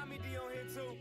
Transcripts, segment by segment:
Tommy D on here too.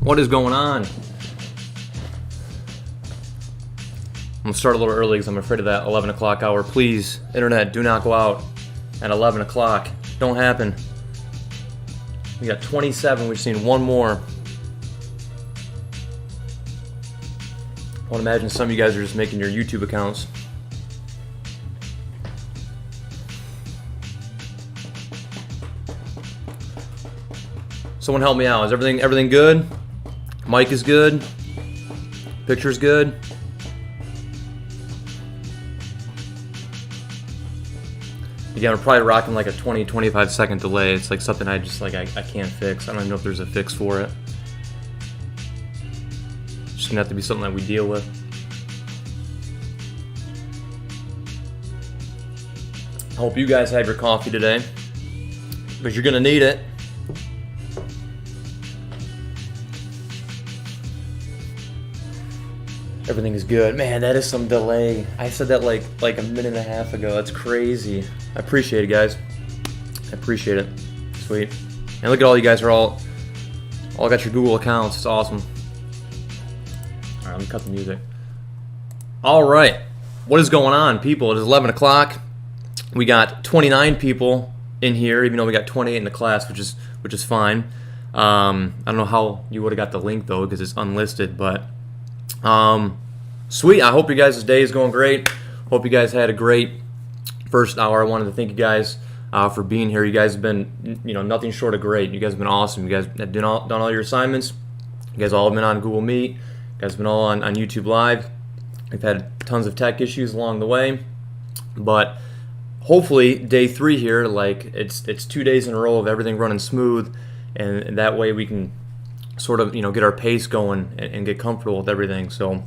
What is going on? I'm gonna start a little early because I'm afraid of that 11 o'clock hour. Please, internet, do not go out at 11 o'clock. Don't happen. We got 27. We've seen one more. I want to imagine some of you guys are just making your YouTube accounts. Someone help me out. Is everything good? Mic is good. Picture's good. Again, we're probably rocking like a 20-25 second delay. It's like something I can't fix. I don't even know if there's a fix for it. It's just gonna have to be something that we deal with. I hope you guys have your coffee today, because you're gonna need it. Everything is good. Man, that is some delay. I said that like a minute and a half ago. That's crazy. I appreciate it, guys. I appreciate it. Sweet. And look at all you guys are all got your Google accounts. It's awesome. All right, let me cut the music. All right. What is going on, people? It is 11 o'clock. We got 29 people in here, even though we got 28 in the class, which is fine. I don't know how you would have got the link though, because it's unlisted, but sweet. I hope you guys' day is going great. Hope you guys had a great first hour. I wanted to thank you guys for being here. You guys have been, nothing short of great. You guys have been awesome. You guys have done all your assignments. You guys all have been on Google Meet. You guys have been all on YouTube Live. We've had tons of tech issues along the way, but hopefully day 3 here, like it's 2 days in a row of everything running smooth, and that way we can sort of get our pace going and get comfortable with everything. So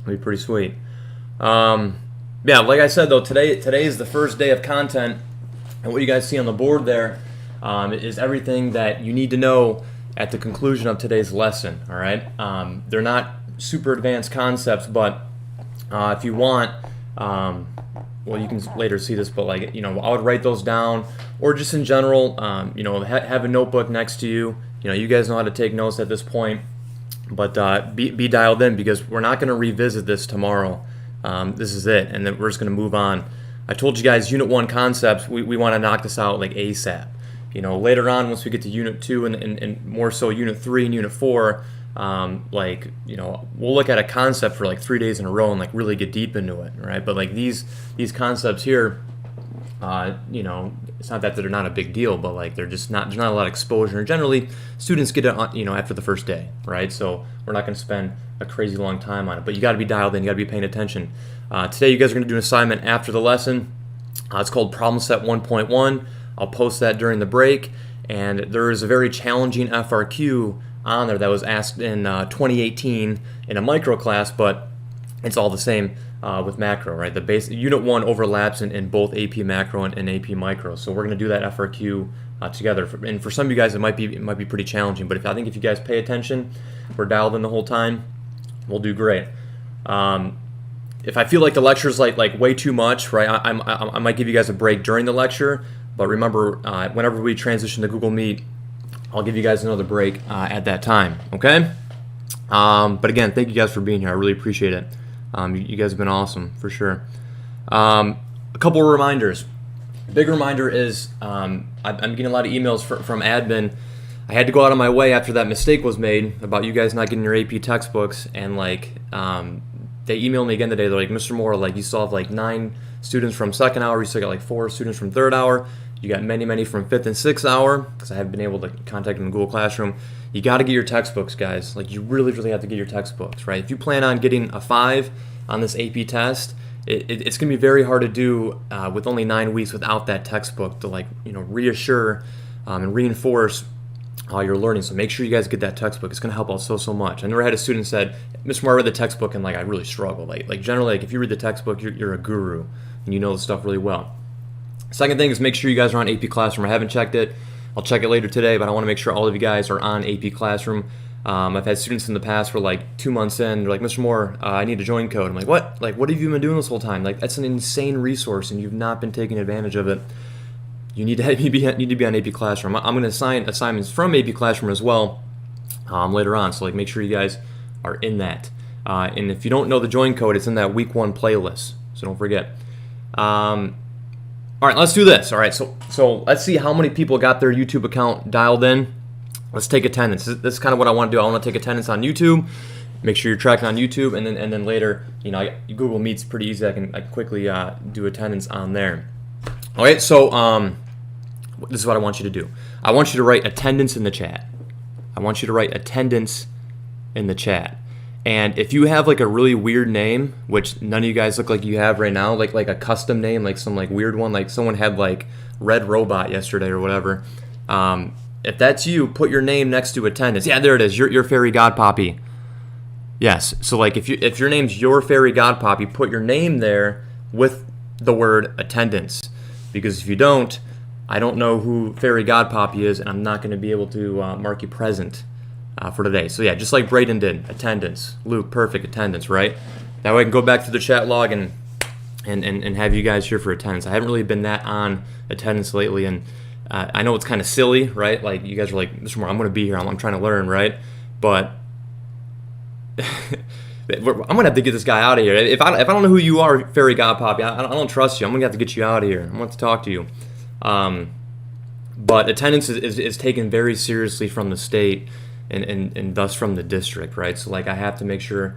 it'll be pretty sweet. Yeah, like I said though, today is the first day of content, and what you guys see on the board there is everything that you need to know at the conclusion of today's lesson. All right, they're not super advanced concepts, but If you want, well, you can later see this, but like, I would write those down, or just in general, have a notebook next to you. You guys know how to take notes at this point, but be dialed in, because we're not going to revisit this tomorrow. This is it, and then we're just going to move on. I told you guys Unit 1 concepts, we want to knock this out like ASAP. Later on, once we get to Unit 2 and more so Unit 3 and Unit 4, we'll look at a concept for like 3 days in a row and like really get deep into it, right? But like these concepts here, it's not that they're not a big deal, but like there's not a lot of exposure. And generally, students get it after the first day, right? So we're not going to spend a crazy long time on it. But you got to be dialed in. You got to be paying attention. Today, you guys are going to do an assignment after the lesson. It's called Problem Set 1.1. I'll post that during the break. And there is a very challenging FRQ on there that was asked in 2018 in a micro class, but it's all the same with macro, right? The base Unit 1 overlaps in both AP Macro and AP Micro. So we're going to do that FRQ together. And for some of you guys, it might be pretty challenging. But I think if you guys pay attention, we're dialed in the whole time, we'll do great. If I feel like the lecture is like way too much, right? I might give you guys a break during the lecture. But remember, whenever we transition to Google Meet, I'll give you guys another break at that time, okay? But again, thank you guys for being here. I really appreciate it. You guys have been awesome, for sure. A couple of reminders. Big reminder is I'm getting a lot of emails from admin. I had to go out of my way after that mistake was made about you guys not getting your AP textbooks, and they emailed me again today. They're like, Mr. Moore, like you still have like 9 students from second hour, you still got like 4 students from third hour, you got many from 5th and 6th hour, because I haven't been able to contact them in Google Classroom. You got to get your textbooks, guys. Like, you really have to get your textbooks, right? If you plan on getting a 5 on this AP test, it's going to be very hard to do with only 9 weeks without that textbook to reassure and reinforce your learning. So make sure you guys get that textbook. It's going to help out so much. I never had a student said, Mr. Moore, I read the textbook and I really struggle. Like generally, if you read the textbook, you're a guru and you know the stuff really well. Second thing is make sure you guys are on AP Classroom. I haven't checked it. I'll check it later today, but I want to make sure all of you guys are on AP Classroom. I've had students in the past who are 2 months in, they're like, Mr. Moore, I need a join code. I'm like, what? What have you been doing this whole time? That's an insane resource and you've not been taking advantage of it. You need to be on AP Classroom. I'm going to assign assignments from AP Classroom as well later on, so make sure you guys are in that. And if you don't know the join code, it's in that week 1 playlist, so don't forget. All right, let's do this. All right, so let's see how many people got their YouTube account dialed in. Let's take attendance. This is kind of what I want to do. I want to take attendance on YouTube. Make sure you're tracking on YouTube, and then later, Google Meet's pretty easy. I can quickly do attendance on there. All right, so this is what I want you to do. I want you to write attendance in the chat. I want you to write attendance in the chat. And if you have a really weird name, which none of you guys look like you have right now, like a custom name, some weird one, like someone had Red Robot yesterday or whatever. If that's you, put your name next to attendance. Yeah, there it is. Your fairy godpoppy. Yes. So if your name's Your Fairy Godpoppy, put your name there with the word attendance. Because if you don't, I don't know who Fairy Godpoppy is, and I'm not going to be able to mark you present for today. So yeah, just like Brayden did, attendance. Luke, perfect, attendance, right? That way I can go back to the chat log and have you guys here for attendance. I haven't really been that on attendance lately, and I know it's kind of silly, right? You guys are like, Mr. Moore, I'm going to be here. I'm trying to learn, right? But I'm going to have to get this guy out of here. If I don't know who you are, Fairy Godpoppy, I don't trust you. I'm going to have to get you out of here. I'm going to talk to you. But attendance is taken very seriously from the state and thus from the district, right? So I have to make sure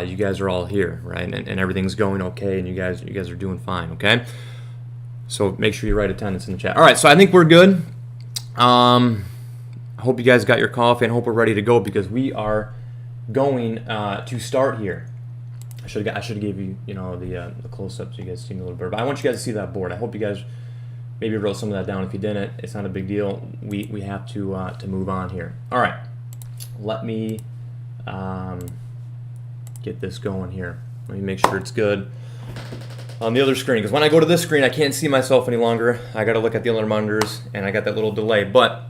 you guys are all here, right? And everything's going okay, and you guys are doing fine, okay? So make sure you write attendance in the chat. All right, so I think we're good. I hope you guys got your coffee, and hope we're ready to go, because we are going to start here. I should have gave you the close up so you guys see me a little bit. But I want you guys to see that board. I hope you guys maybe wrote some of that down. If you didn't, it's not a big deal. We have to move on here. All right, let me get this going here. Let me make sure it's good on the other screen, because when I go to this screen, I can't see myself any longer. I got to look at the other monitors, and I got that little delay. But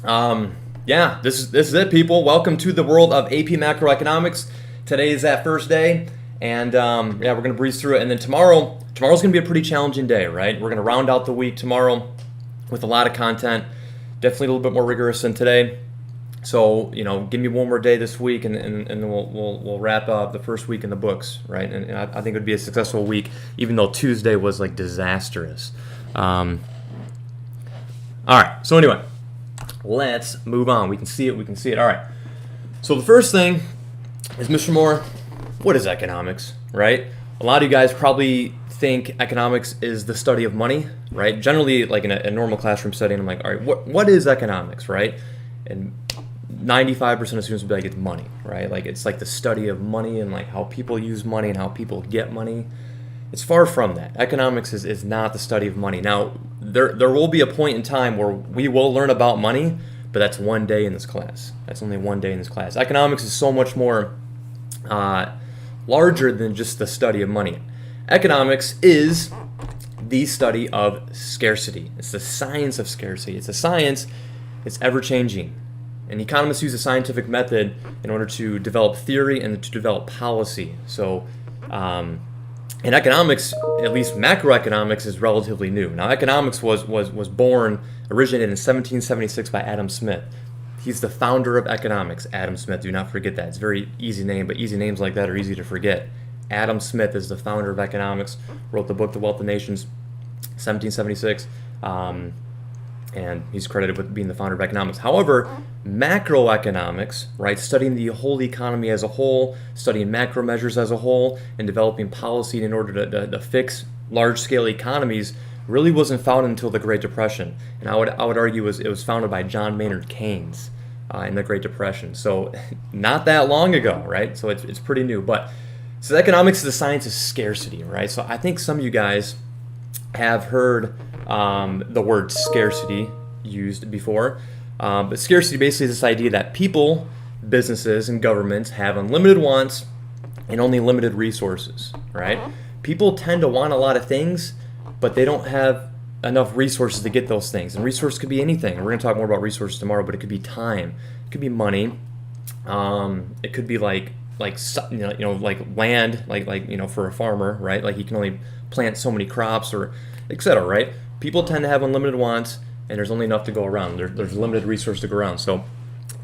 yeah, this is it, people. Welcome to the world of AP Macroeconomics. Today is that first day, And yeah, we're going to breeze through it. And then tomorrow's going to be a pretty challenging day, right? We're going to round out the week tomorrow with a lot of content, definitely a little bit more rigorous than today. So, give me one more day this week, and then we'll wrap up the first week in the books, right? And I think it would be a successful week, even though Tuesday was like disastrous. All right. So anyway, let's move on. We can see it. All right. So the first thing is, Mr. Moore, what is economics, right? A lot of you guys probably think economics is the study of money, right? Generally, like in a normal classroom setting, I'm like, all right, what is economics, right? And 95% of students will be like, it's money, right? Like it's like the study of money and like how people use money and how people get money. It's far from that. Economics is not the study of money. Now, there will be a point in time where we will learn about money, but that's one day in this class. That's only one day in this class. Economics is so much more larger than just the study of money. Economics is the study of scarcity. It's the science of scarcity. It's a science. It's ever-changing. And economists use a scientific method in order to develop theory and to develop policy. So in economics, at least macroeconomics, is relatively new. Now, economics was originated in 1776 by Adam Smith. He's the founder of economics, Adam Smith. Do not forget that. It's a very easy name, but easy names like that are easy to forget. Adam Smith is the founder of economics, wrote the book The Wealth of Nations, 1776. And he's credited with being the founder of economics. However, macroeconomics, right, studying the whole economy as a whole, studying macro measures as a whole, and developing policy in order to fix large-scale economies, really wasn't founded until the Great Depression. And I would argue it was founded by John Maynard Keynes in the Great Depression. So not that long ago, right? So it's pretty new. So economics is the science of scarcity, right? So I think some of you guys have heard the word scarcity used before. But scarcity basically is this idea that people, businesses, and governments have unlimited wants and only limited resources, right? People tend to want a lot of things, but they don't have enough resources to get those things. And resource could be anything. We're going to talk more about resources tomorrow, but it could be time. It could be money. It could be like land, like for a farmer, right? Like he can only plant so many crops or etc., right? People tend to have unlimited wants, and there's only enough to go around. There's limited resource to go around. So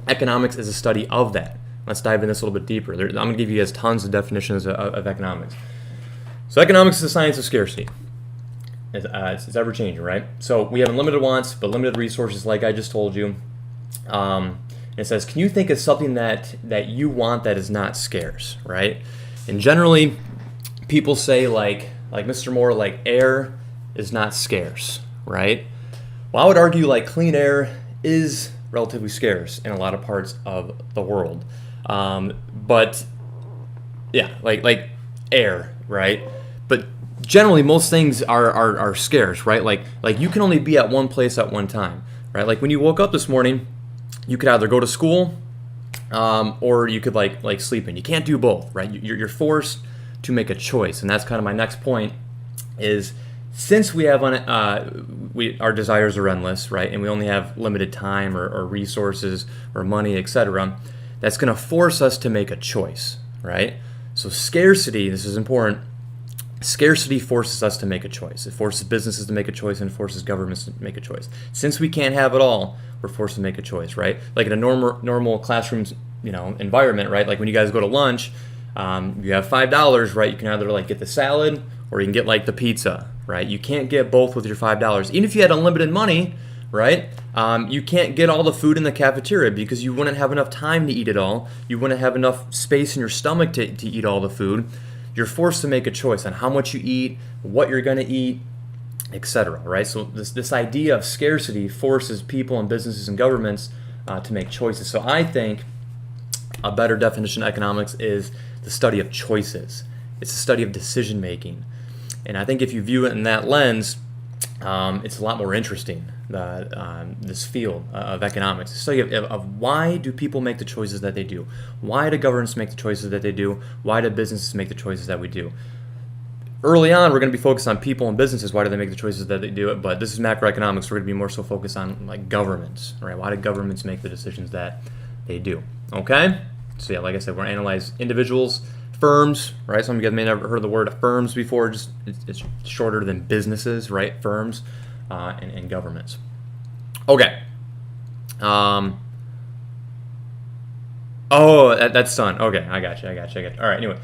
economics is a study of that. Let's dive in this a little bit deeper. I'm going to give you guys tons of definitions of economics. So economics is the science of scarcity. It's ever-changing, right? So we have unlimited wants, but limited resources, like I just told you. It says, can you think of something that you want that is not scarce, right? And generally, people say, like Mr. Moore, like air is not scarce, right? Well, I would argue like clean air is relatively scarce in a lot of parts of the world. But yeah, like air, right? But generally most things are scarce, right? Like you can only be at one place at one time, right? Like when you woke up this morning, you could either go to school or you could like sleep in. You can't do both, right? You're forced to make a choice. And that's kind of my next point is, since we have our desires are endless, right, and we only have limited time or resources or money, etc., that's going to force us to make a choice, right? So scarcity, this is important, scarcity forces us to make a choice. It forces businesses to make a choice and it forces governments to make a choice. Since we can't have it all, we're forced to make a choice, right? Like in a normal classroom environment, right? Like when you guys go to lunch, you have $5, right? You can either like get the salad or you can get like the pizza, right? You can't get both with your $5. Even if you had unlimited money, right? You can't get all the food in the cafeteria because you wouldn't have enough time to eat it all. You wouldn't have enough space in your stomach to eat all the food. You're forced to make a choice on how much you eat, what you're going to eat, etc., right? So this idea of scarcity forces people and businesses and governments to make choices. So I think a better definition of economics is the study of choices. It's a study of decision making. And I think if you view it in that lens, it's a lot more interesting, this field of economics. The study of why do people make the choices that they do? Why do governments make the choices that they do? Why do businesses make the choices that we do? Early on, we're going to be focused on people and businesses. Why do they make the choices that they do? But this is macroeconomics. We're going to be more so focused on like governments, right? Why do governments make the decisions that they do? Okay? So yeah, like I said, we're going to analyze individuals, Firms, right? Some of you guys may never heard the word firms before. Just it's shorter than businesses, right? Firms and governments. Okay. Oh, that's done. Okay, I got you. All right, anyway.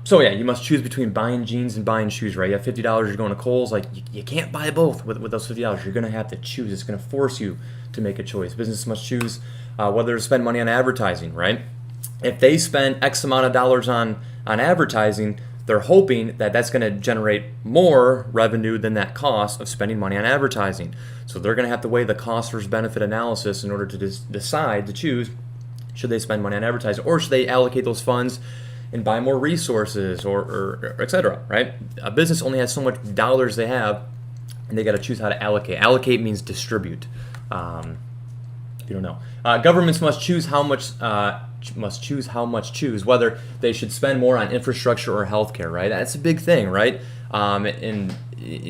So yeah, you must choose between buying jeans and buying shoes, right? You have $50, you're going to Kohl's. Like, you can't buy both with those $50. You're going to have to choose. It's going to force you to make a choice. Business must choose whether to spend money on advertising, right? If they spend X amount of dollars on advertising, they're hoping that that's going to generate more revenue than that cost of spending money on advertising. So they're going to have to weigh the cost versus benefit analysis in order to decide to choose, should they spend money on advertising, or should they allocate those funds and buy more resources, or et cetera, right? A business only has so much dollars they have, and they got to choose how to allocate. Allocate means distribute. If you don't know, governments must choose how much whether they should spend more on infrastructure or healthcare, right? That's a big thing, right? And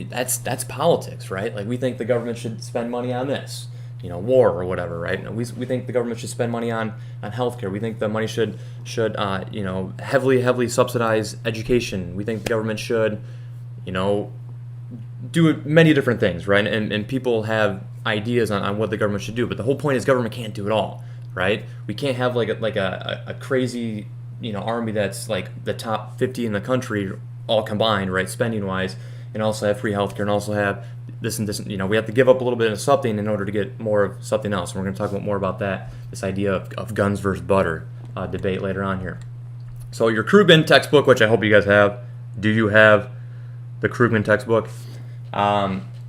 that's politics, right? Like, we think the government should spend money on this, war or whatever, right? We think the government should spend money on healthcare. We think the money should heavily subsidize education. We think the government should, do many different things, right? And people have ideas on what the government should do, but the whole point is government can't do it all, right? We can't have like a crazy army that's like the top 50 in the country all combined, right, spending wise, and also have free healthcare, and also have this and this. We have to give up a little bit of something in order to get more of something else. And we're going to talk about more about that, this idea of guns versus butter debate later on here. So your Krugman textbook, which I hope you guys have. Do you have the Krugman textbook?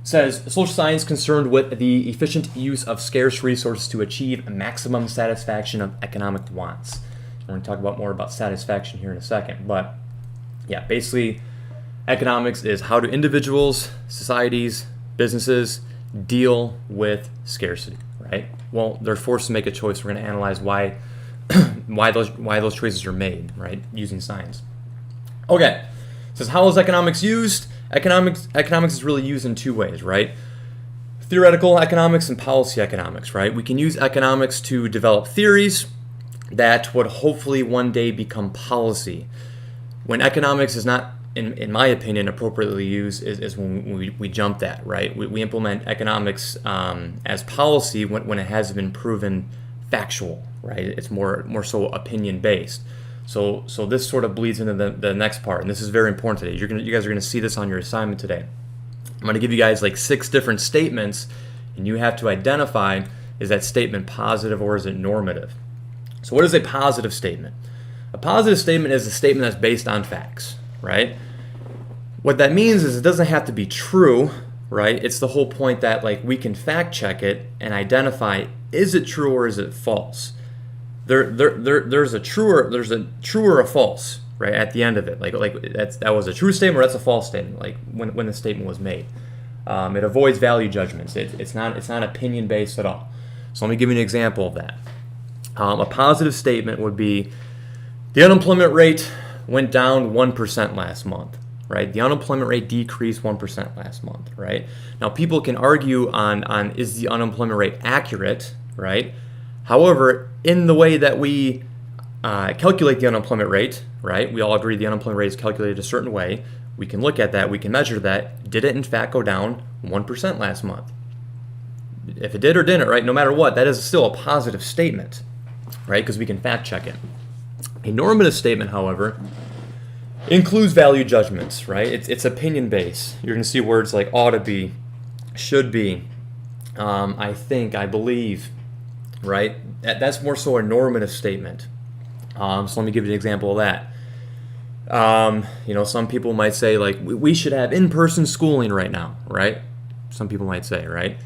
Says social science concerned with the efficient use of scarce resources to achieve maximum satisfaction of economic wants. We're going to talk more about satisfaction here in a second, but yeah, basically economics is how do individuals, societies, businesses deal with scarcity, right? Well, they're forced to make a choice. We're going to analyze why those choices are made, right, using science. Okay, it says how is economics used? Economics is really used in two ways, right? Theoretical economics and policy economics, right? We can use economics to develop theories that would hopefully one day become policy. When economics is not, in my opinion, appropriately used is when we jump that, right? We implement economics as policy when it has been proven factual, right? It's more so opinion based. So this sort of bleeds into the next part, and this is very important today. You guys are going to see this on your assignment today. I'm going to give you guys like 6 different statements, and you have to identify, is that statement positive or is it normative? So what is a positive statement? A positive statement is a statement that's based on facts, right? What that means is it doesn't have to be true, right? It's the whole point that like we can fact check it and identify, is it true or is it false? There's a true or a false, right, at the end of it. Like that was a true statement or that's a false statement, like when the statement was made. It avoids value judgments. It's not opinion based at all. So let me give you an example of that. A positive statement would be the unemployment rate went down 1% last month, right? The unemployment rate decreased 1% last month, right? Now people can argue on is the unemployment rate accurate, right? However, in the way that we calculate the unemployment rate, right? We all agree the unemployment rate is calculated a certain way. We can look at that. We can measure that. Did it in fact go down 1% last month? If it did or didn't, right? No matter what, that is still a positive statement, right? Because we can fact check it. A normative statement, however, includes value judgments, right? It's opinion based. You're going to see words like ought to be, should be, I think, I believe, right? That's more so a normative statement. So let me give you an example of that. Some people might say like we should have in-person schooling right now, right? Some people might say, right?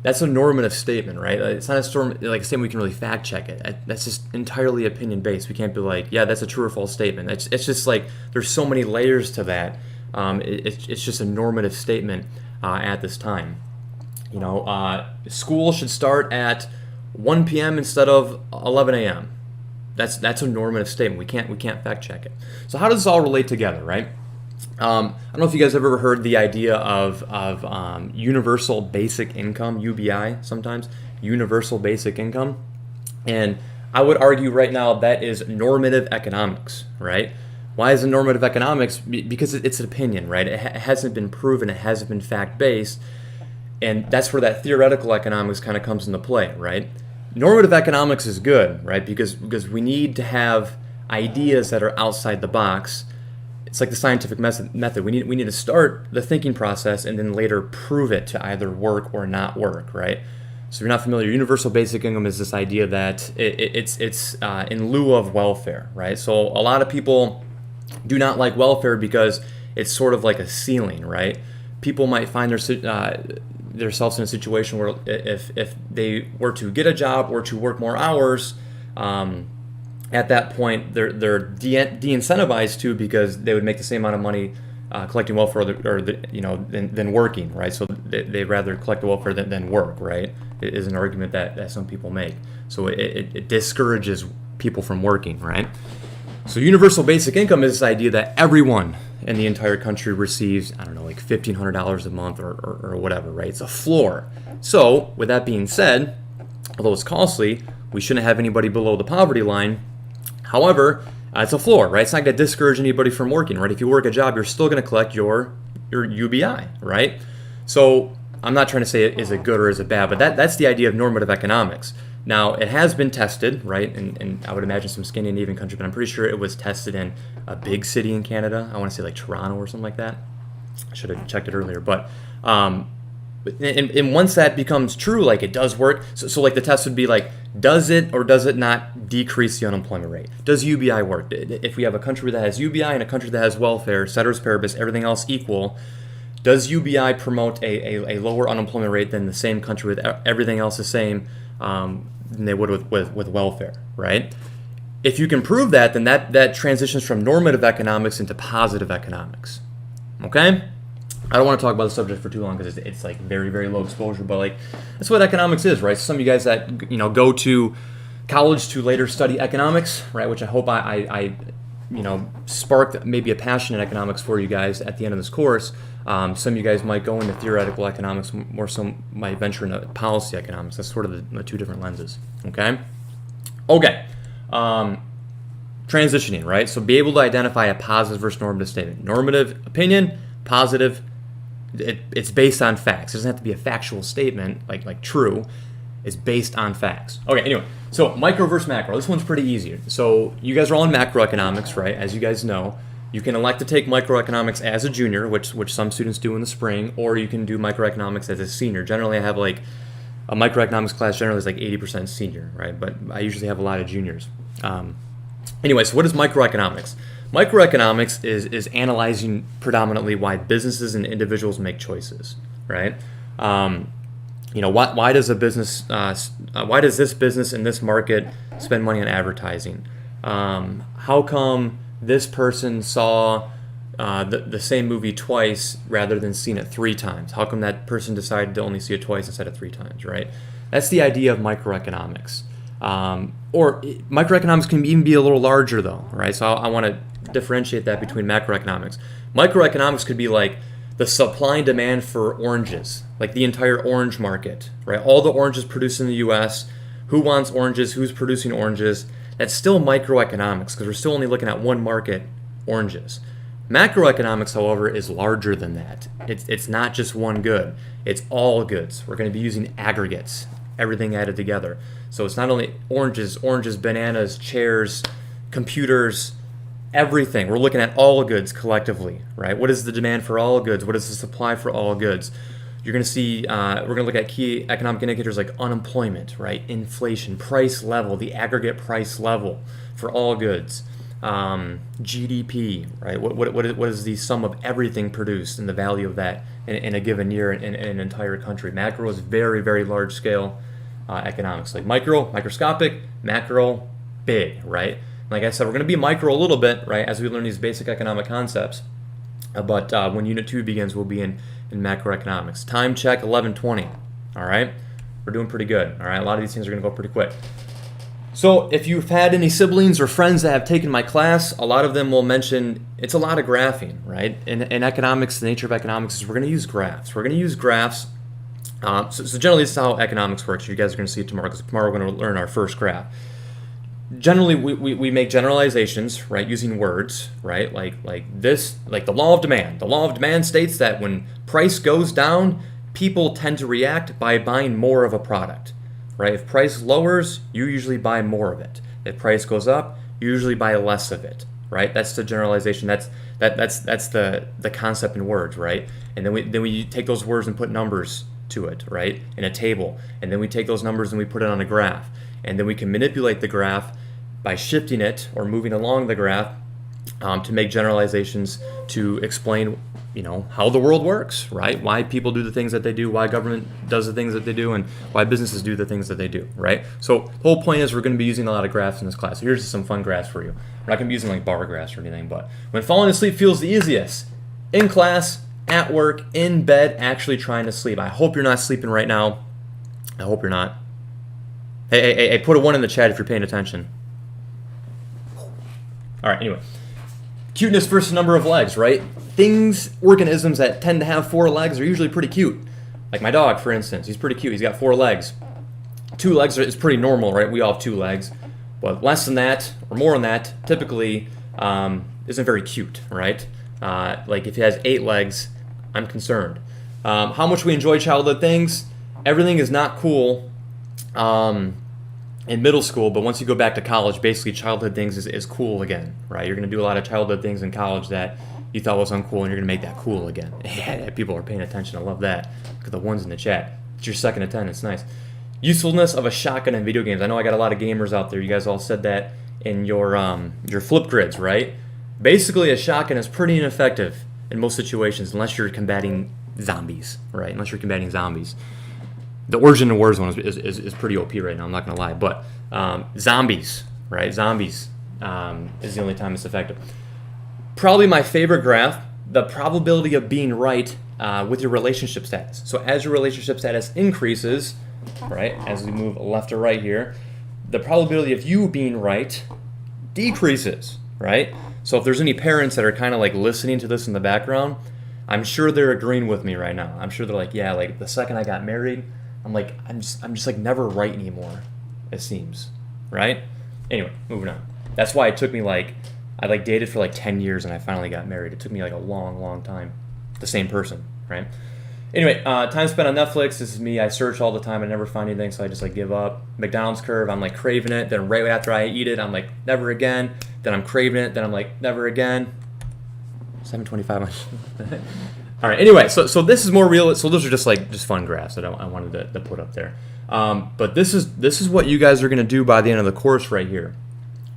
That's a normative statement, right? It's not a statement we can really fact check it. That's just entirely opinion based. We can't be like, yeah, that's a true or false statement. It's just like there's so many layers to that. It's just a normative statement at this time. School should start at 1 p.m. instead of 11 a.m. That's a normative statement. We can't fact check it. So how does this all relate together, right? I don't know if you guys have ever heard the idea of universal basic income, UBI sometimes, universal basic income. And I would argue right now that is normative economics, right? Why is it normative economics? Because it's an opinion, right? It hasn't been proven, it hasn't been fact-based, and that's where that theoretical economics kind of comes into play, right? Normative economics is good, right? Because we need to have ideas that are outside the box. It's like the scientific method. We need to start the thinking process and then later prove it to either work or not work, right? So if you're not familiar, universal basic income is this idea that it's in lieu of welfare, right? So a lot of people do not like welfare because it's sort of like a ceiling, right? People might find themselves in a situation where if they were to get a job or to work more hours, at that point they're de-incentivized to, because they would make the same amount of money collecting welfare than working, right? So they'd rather collect the welfare than work, right? It is an argument that some people make. So it discourages people from working, right? So universal basic income is this idea that everyone in the entire country receives, I don't know, like $1,500 a month or whatever, right? It's a floor. So with that being said, although it's costly, we shouldn't have anybody below the poverty line. However, it's a floor, right? It's not going to discourage anybody from working, right? If you work a job, you're still going to collect your UBI, right? So I'm not trying to say is it good or is it bad, but that's the idea of normative economics. Now, it has been tested, right? And I would imagine some Scandinavian country, but I'm pretty sure it was tested in a big city in Canada. I want to say like Toronto or something like that. I should have checked it earlier. But and once that becomes true, like it does work. So like the test would be like, does it or does it not decrease the unemployment rate? Does UBI work? If we have a country that has UBI and a country that has welfare, ceteris paribus, everything else equal, does UBI promote a lower unemployment rate than the same country with everything else the same than they would with welfare, right? If you can prove that, then that transitions from normative economics into positive economics, okay? I don't want to talk about the subject for too long because it's like very, very low exposure, but like that's what economics is, right? So some of you guys that go to college to later study economics, right? Which I hope I sparked maybe a passion in economics for you guys at the end of this course. Some of you guys might go into theoretical economics, more so might venture into policy economics. That's sort of the two different lenses, okay? Okay. Transitioning, right? So be able to identify a positive versus normative statement. Normative opinion, positive, it's based on facts. It doesn't have to be a factual statement, like true. It's based on facts. Okay, anyway, so micro versus macro. This one's pretty easy. So you guys are all in macroeconomics, right? As you guys know, you can elect to take microeconomics as a junior, which some students do in the spring, or you can do microeconomics as a senior. Generally, I have like a microeconomics class generally is like 80% senior, right? But I usually have a lot of juniors. Anyway, so what is microeconomics? Microeconomics is analyzing predominantly why businesses and individuals make choices, right? Why does this business in this market spend money on advertising? How come this person saw the same movie twice rather than seeing it 3 times? How come that person decided to only see it twice instead of 3 times, right? That's the idea of microeconomics. Or microeconomics can even be a little larger though, right? So I want to differentiate that between macroeconomics. Microeconomics could be like the supply and demand for oranges, like the entire orange market, right? All the oranges produced in the US, who wants oranges, who's producing oranges. That's still microeconomics because we're still only looking at one market, oranges. Macroeconomics, however, is larger than that. It's not just one good, it's all goods. We're going to be using aggregates, everything added together. So it's not only oranges, bananas, chairs, computers, everything. We're looking at all goods collectively, right? What is the demand for all goods? What is the supply for all goods? You're going to see, we're going to look at key economic indicators like unemployment, right? Inflation, price level, the aggregate price level for all goods. GDP, right? What is the sum of everything produced and the value of that in a given year in an entire country? Macro is very, very large scale economics. Like micro, microscopic, macro, big, right? Like I said, we're going to be micro a little bit, right, as we learn these basic economic concepts. But when Unit 2 begins, we'll be in macroeconomics. Time check 11:20. All right, we're doing pretty good. All right, a lot of these things are going to go pretty quick. So if you've had any siblings or friends that have taken my class, a lot of them will mention it's a lot of graphing, right? In economics, the nature of economics is we're going to use graphs. We're going to use graphs. So generally, this is how economics works. You guys are going to see it tomorrow because tomorrow we're going to learn our first graph. generally we make generalizations, right, using words, right, like this, like the law of demand. The law of demand states that when price goes down, people tend to react by buying more of a product, right? If price lowers, you usually buy more of it. If price goes up, you usually buy less of it, right? That's the generalization. That's the concept in words, right? And then we take those words and put numbers to it, right, in a table, and then we take those numbers and we put it on a graph. And then we can manipulate the graph by shifting it or moving along the graph to make generalizations to explain, how the world works, right? Why people do the things that they do, why government does the things that they do, and why businesses do the things that they do, right? So the whole point is we're going to be using a lot of graphs in this class. So here's just some fun graphs for you. We're not going to be using like bar graphs or anything, but when falling asleep feels the easiest, in class, at work, in bed, actually trying to sleep. I hope you're not sleeping right now. I hope you're not. Hey, put a 1 in the chat if you're paying attention. All right, anyway. Cuteness versus number of legs, right? Organisms that tend to have 4 legs are usually pretty cute. Like my dog, for instance. He's pretty cute. He's got 4 legs. 2 legs is pretty normal, right? We all have 2 legs. But less than that, or more than that, typically isn't very cute, right? Like if he has 8 legs, I'm concerned. How much we enjoy childhood things. Everything is not cool in middle school, but once you go back to college, basically childhood things is cool again, right? You're going to do a lot of childhood things in college that you thought was uncool, and you're going to make that cool again. Yeah, people are paying attention. I love that. Look at the ones in the chat. It's your second attendance. Nice. Usefulness of a shotgun in video games. I know I got a lot of gamers out there. You guys all said that in your flip grids, right? Basically, a shotgun is pretty ineffective in most situations unless you're combating zombies, right? Unless you're combating zombies. The Origin of Wars one is pretty OP right now, I'm not going to lie. But zombies, right? Zombies is the only time it's effective. Probably my favorite graph, the probability of being right with your relationship status. So as your relationship status increases, right, as we move left to right here, the probability of you being right decreases, right? So if there's any parents that are kind of like listening to this in the background, I'm sure they're agreeing with me right now. I'm sure they're like, yeah, like the second I got married, I'm just like never right anymore, it seems, right? Anyway, moving on. That's why it took me I dated for 10 years and I finally got married. It took me a long time. The same person, right? Anyway, time spent on Netflix. This is me. I search all the time. I never find anything, so I just give up. McDonald's curve. I'm craving it. Then right after I eat it, I'm never again. Then I'm craving it. Then I'm never again. 7:25. All right. Anyway, so this is more real. So those are just fun graphs that I wanted to put up there. But this is what you guys are going to do by the end of the course right here,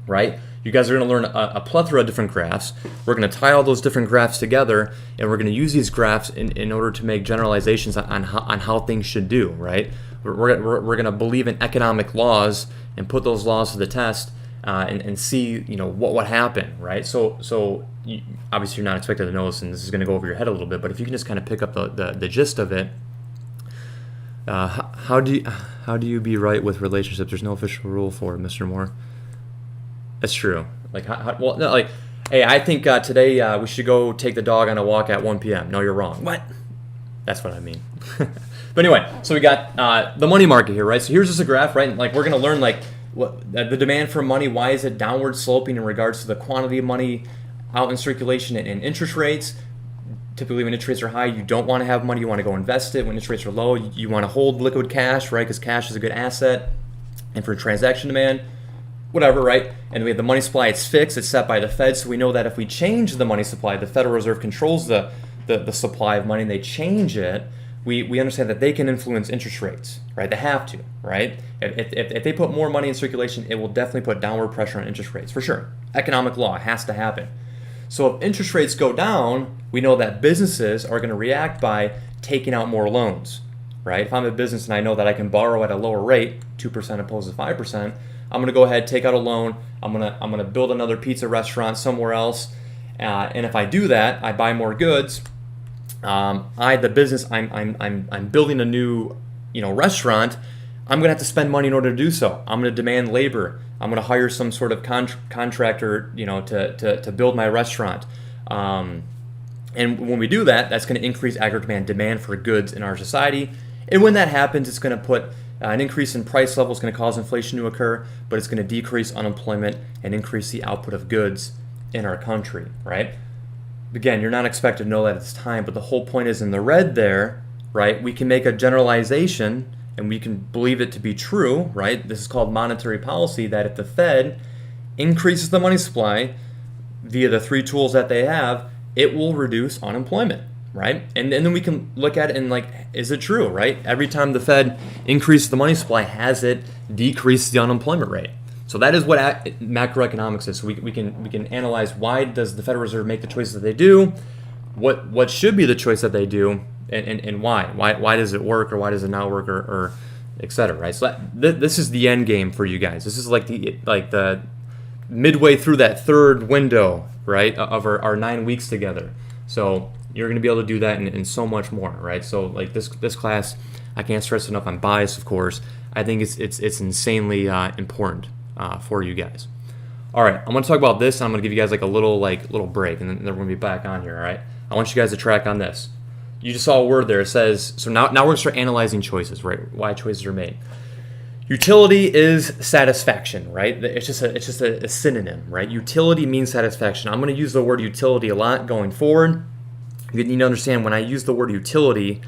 right? You guys are going to learn a plethora of different graphs. We're going to tie all those different graphs together, and we're going to use these graphs in order to make generalizations on how things should do, right? We're going to believe in economic laws and put those laws to the test and see what would happen, right? So obviously you're not expected to know this, and this is going to go over your head a little bit, but if you can just kind of pick up the gist of it. How do you be right with relationships? There's no official rule for it, Mr. Moore. That's true. Hey, I think today we should go take the dog on a walk at 1 p.m. No, you're wrong. What? That's what I mean. But anyway, so we got the money market here, right? So here's just a graph, right? We're going to learn what the demand for money. Why is it downward sloping in regards to the quantity of money out in circulation and interest rates? Typically, when interest rates are high, you don't want to have money. You want to go invest it. When interest rates are low, you want to hold liquid cash, right? Because cash is a good asset, and for transaction demand. Whatever, right? And we have the money supply, it's fixed, it's set by the Fed, so we know that if we change the money supply, the Federal Reserve controls the supply of money, and they change it, we understand that they can influence interest rates, right? They have to, right? If they put more money in circulation, it will definitely put downward pressure on interest rates, for sure. Economic law has to happen. So if interest rates go down, we know that businesses are going to react by taking out more loans, right? If I'm a business and I know that I can borrow at a lower rate, 2% opposed to 5%, I'm gonna go ahead, take out a loan. I'm gonna build another pizza restaurant somewhere else, and if I do that, I buy more goods. I'm building a new, restaurant. I'm gonna have to spend money in order to do so. I'm gonna demand labor. I'm gonna hire some sort of contractor, to build my restaurant. And when we do that, that's gonna increase aggregate demand for goods in our society. And when that happens, it's gonna put An increase in price level is going to cause inflation to occur, but it's going to decrease unemployment and increase the output of goods in our country, right? Again, you're not expected to know that at this time, but the whole point is in the red there, right? We can make a generalization and we can believe it to be true, right? This is called monetary policy, that if the Fed increases the money supply via the three tools that they have, it will reduce unemployment, right? And then we can look at it and like, is it true, right? Every time the Fed increases the money supply, has it decreased the unemployment rate? So that is what macroeconomics is. So we can analyze, why does the Federal Reserve make the choices that they do? What should be the choice that they do, and why? Why does it work, or why does it not work, or et cetera, right? So this is the end game for you guys. This is like the midway through that third window, right, of our 9 weeks together. So you're going to be able to do that and so much more, right? So like this class, I can't stress enough. I'm biased, of course. I think it's insanely important for you guys. All right, I'm going to talk about this, and I'm going to give you guys like a little break, and then we're going to be back on here. All right, I want you guys to track on this. You just saw a word there. It says, so now we're going to start analyzing choices, right? Why choices are made. Utility is satisfaction, right? It's just a synonym, right? Utility means satisfaction. I'm going to use the word utility a lot going forward. You need to understand, when I use the word utility,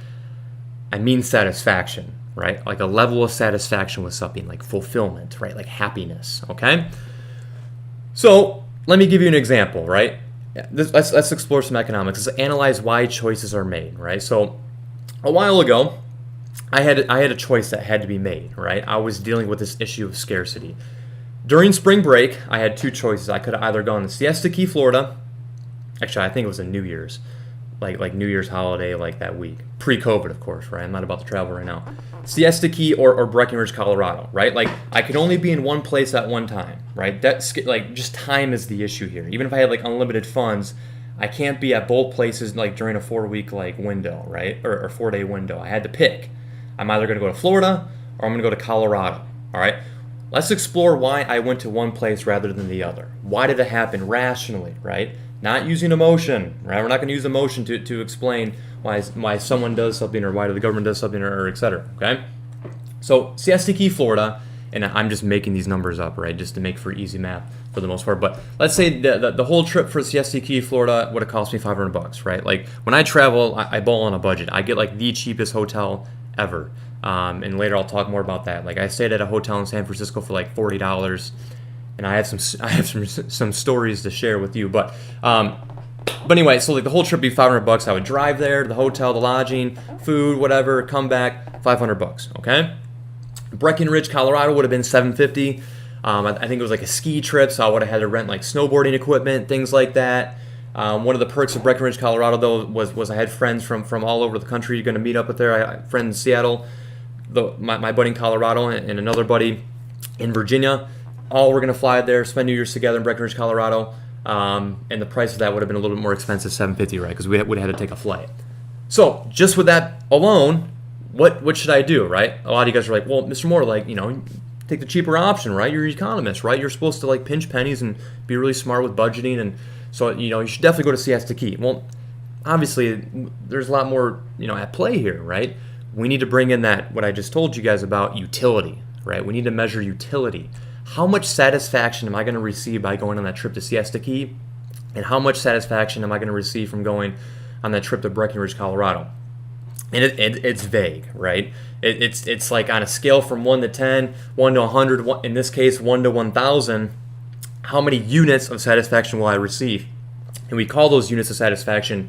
I mean satisfaction, right? Like a level of satisfaction with something, like fulfillment, right? Like happiness, okay? So let me give you an example, right? Let's explore some economics. Let's analyze why choices are made, right? So a while ago, I had a choice that had to be made, right? I was dealing with this issue of scarcity. During spring break, I had two choices. I could have either gone to Siesta Key, Florida. Actually, I think it was a New Year's, like New Year's holiday, like that week. Pre-COVID, of course, right? I'm not about to travel right now. Siesta Key or Breckenridge, Colorado, right? Like, I could only be in one place at one time, right? That's like, just time is the issue here. Even if I had like unlimited funds, I can't be at both places like during a 4-week like window, right? Or 4-day window. I had to pick. I'm either going to go to Florida or I'm going to go to Colorado, all right? Let's explore why I went to one place rather than the other. Why did it happen rationally, right? Not using emotion, right? We're not going to use emotion to explain why someone does something, or why the government does something, or et cetera, okay? So Siesta Key, Florida, and I'm just making these numbers up, right, just to make for easy math for the most part. But let's say the whole trip for Siesta Key, Florida would have cost me $500, right? Like, when I travel, I ball on a budget. I get like the cheapest hotel ever. And later I'll talk more about that. Like, I stayed at a hotel in San Francisco for like $40, and I have some stories to share with you. But anyway, so like the whole trip would be $500. I would drive there, the hotel, the lodging, food, whatever, come back, $500. Okay. Breckenridge, Colorado would have been $750. I think it was like a ski trip, so I would have had to rent like snowboarding equipment, things like that. One of the perks of Breckenridge, Colorado, though, was I had friends from all over the country going to meet up with there. I had a friend in Seattle, my buddy in Colorado, and another buddy in Virginia. All were going to fly there, spend New Year's together in Breckenridge, Colorado. And the price of that would have been a little bit more expensive, $750, right? Because we would have had to take a flight. So just with that alone, what should I do, right? A lot of you guys are like, well, Mr. Moore, like, take the cheaper option, right? You're an economist, right? You're supposed to like pinch pennies and be really smart with budgeting, and so you should definitely go to Siesta Key. Well, obviously there's a lot more at play here, right? We need to bring in that what I just told you guys about utility, right? We need to measure utility. How much satisfaction am I going to receive by going on that trip to Siesta Key, and how much satisfaction am I going to receive from going on that trip to Breckenridge, Colorado? And it's vague, right? It's like on a scale from 1 to 10, 1 to 100, in this case 1 to 1,000, how many units of satisfaction will I receive? And we call those units of satisfaction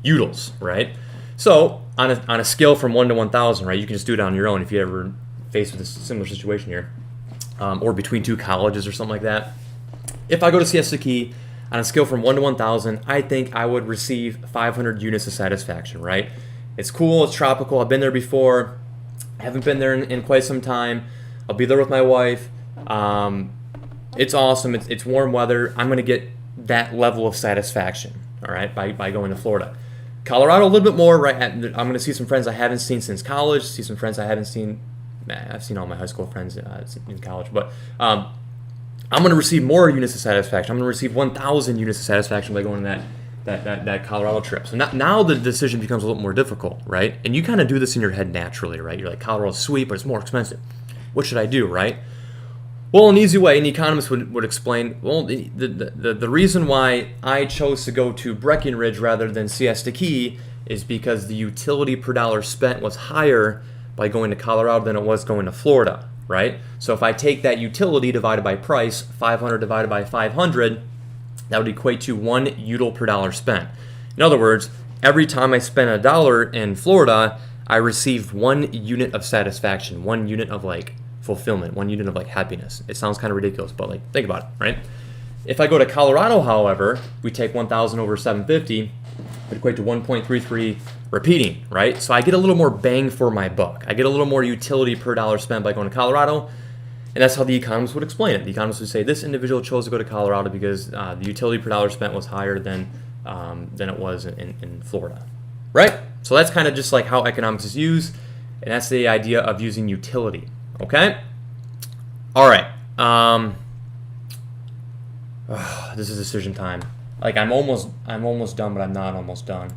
utils, right? So on a scale from 1 to 1,000, right, you can just do it on your own if you ever faced with a similar situation here, or between two colleges or something like that. If I go to Siesta Key, on a scale from 1 to 1,000, I think I would receive 500 units of satisfaction, right? It's cool, it's tropical, I've been there before, I haven't been there in quite some time, I'll be there with my wife, it's awesome, it's warm weather, I'm going to get that level of satisfaction, all right, by going to Florida. Colorado, a little bit more, right? I'm going to see some friends I haven't seen since college, see some friends I haven't seen, I've seen all my high school friends in college, but I'm going to receive more units of satisfaction. I'm going to receive 1,000 units of satisfaction by going to that Colorado trip. So now the decision becomes a little more difficult, right? And you kind of do this in your head naturally, right? You're like, Colorado's sweet, but it's more expensive. What should I do, right? Well, an easy way, an economist would explain, well, the reason why I chose to go to Breckenridge rather than Siesta Key is because the utility per dollar spent was higher by going to Colorado than it was going to Florida, right? So if I take that utility divided by price, 500 divided by 500, that would equate to 1 util per dollar spent. In other words, every time I spend $1 in Florida, I receive 1 unit of satisfaction, 1 unit of like fulfillment, 1 unit of like happiness. It sounds kind of ridiculous, but like think about it, right? If I go to Colorado, however, we take 1,000 over 750, it equate to 1.33 repeating, right? So I get a little more bang for my buck. I get a little more utility per dollar spent by going to Colorado. And that's how the economists would explain it. The economists would say this individual chose to go to Colorado because the utility per dollar spent was higher than it was in Florida, right? So that's kind of just like how economics is used, and that's the idea of using utility. Okay. All right. This is decision time. Like I'm almost done, but I'm not almost done.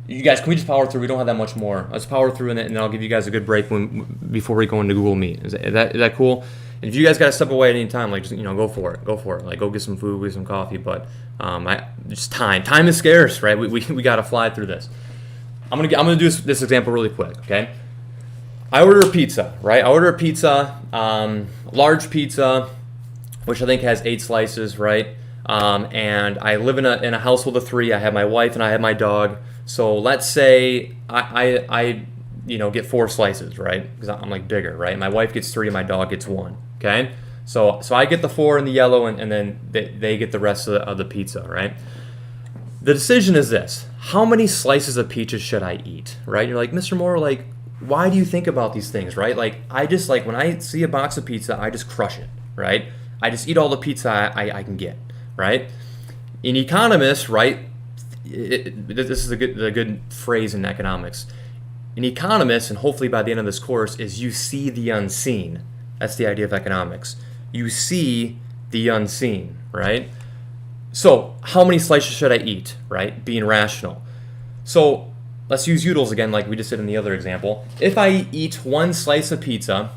You guys, can we just power through? We don't have that much more. Let's power through and then I'll give you guys a good break before we go into Google Meet. Is that cool? And if you guys got to step away at any time, like just go for it. Like go get some food, get some coffee. But just time. Time is scarce, right? We got to fly through this. I'm gonna do this example really quick. Okay. I order a pizza, right? Large pizza, which I think has 8 slices, right? And I live in a household of 3. I have my wife and I have my dog. So let's say I get 4 slices, right? Because I'm like bigger, right? My wife gets 3 and my dog gets 1. Okay, so I get the 4 in the yellow and then they get the rest of the pizza, right? The decision is this: how many slices of pizza should I eat, right? You're like, Mr. Moore, like, why do you think about these things, right? Like, I just like when I see a box of pizza, I just crush it, right? I just eat all the pizza I can get, right? An economist, right? This is a good phrase in economics. An economist, and hopefully by the end of this course, is you see the unseen. That's the idea of economics. You see the unseen, right? So how many slices should I eat, right? Being rational. So let's use utils again like we just did in the other example. If I eat 1 slice of pizza,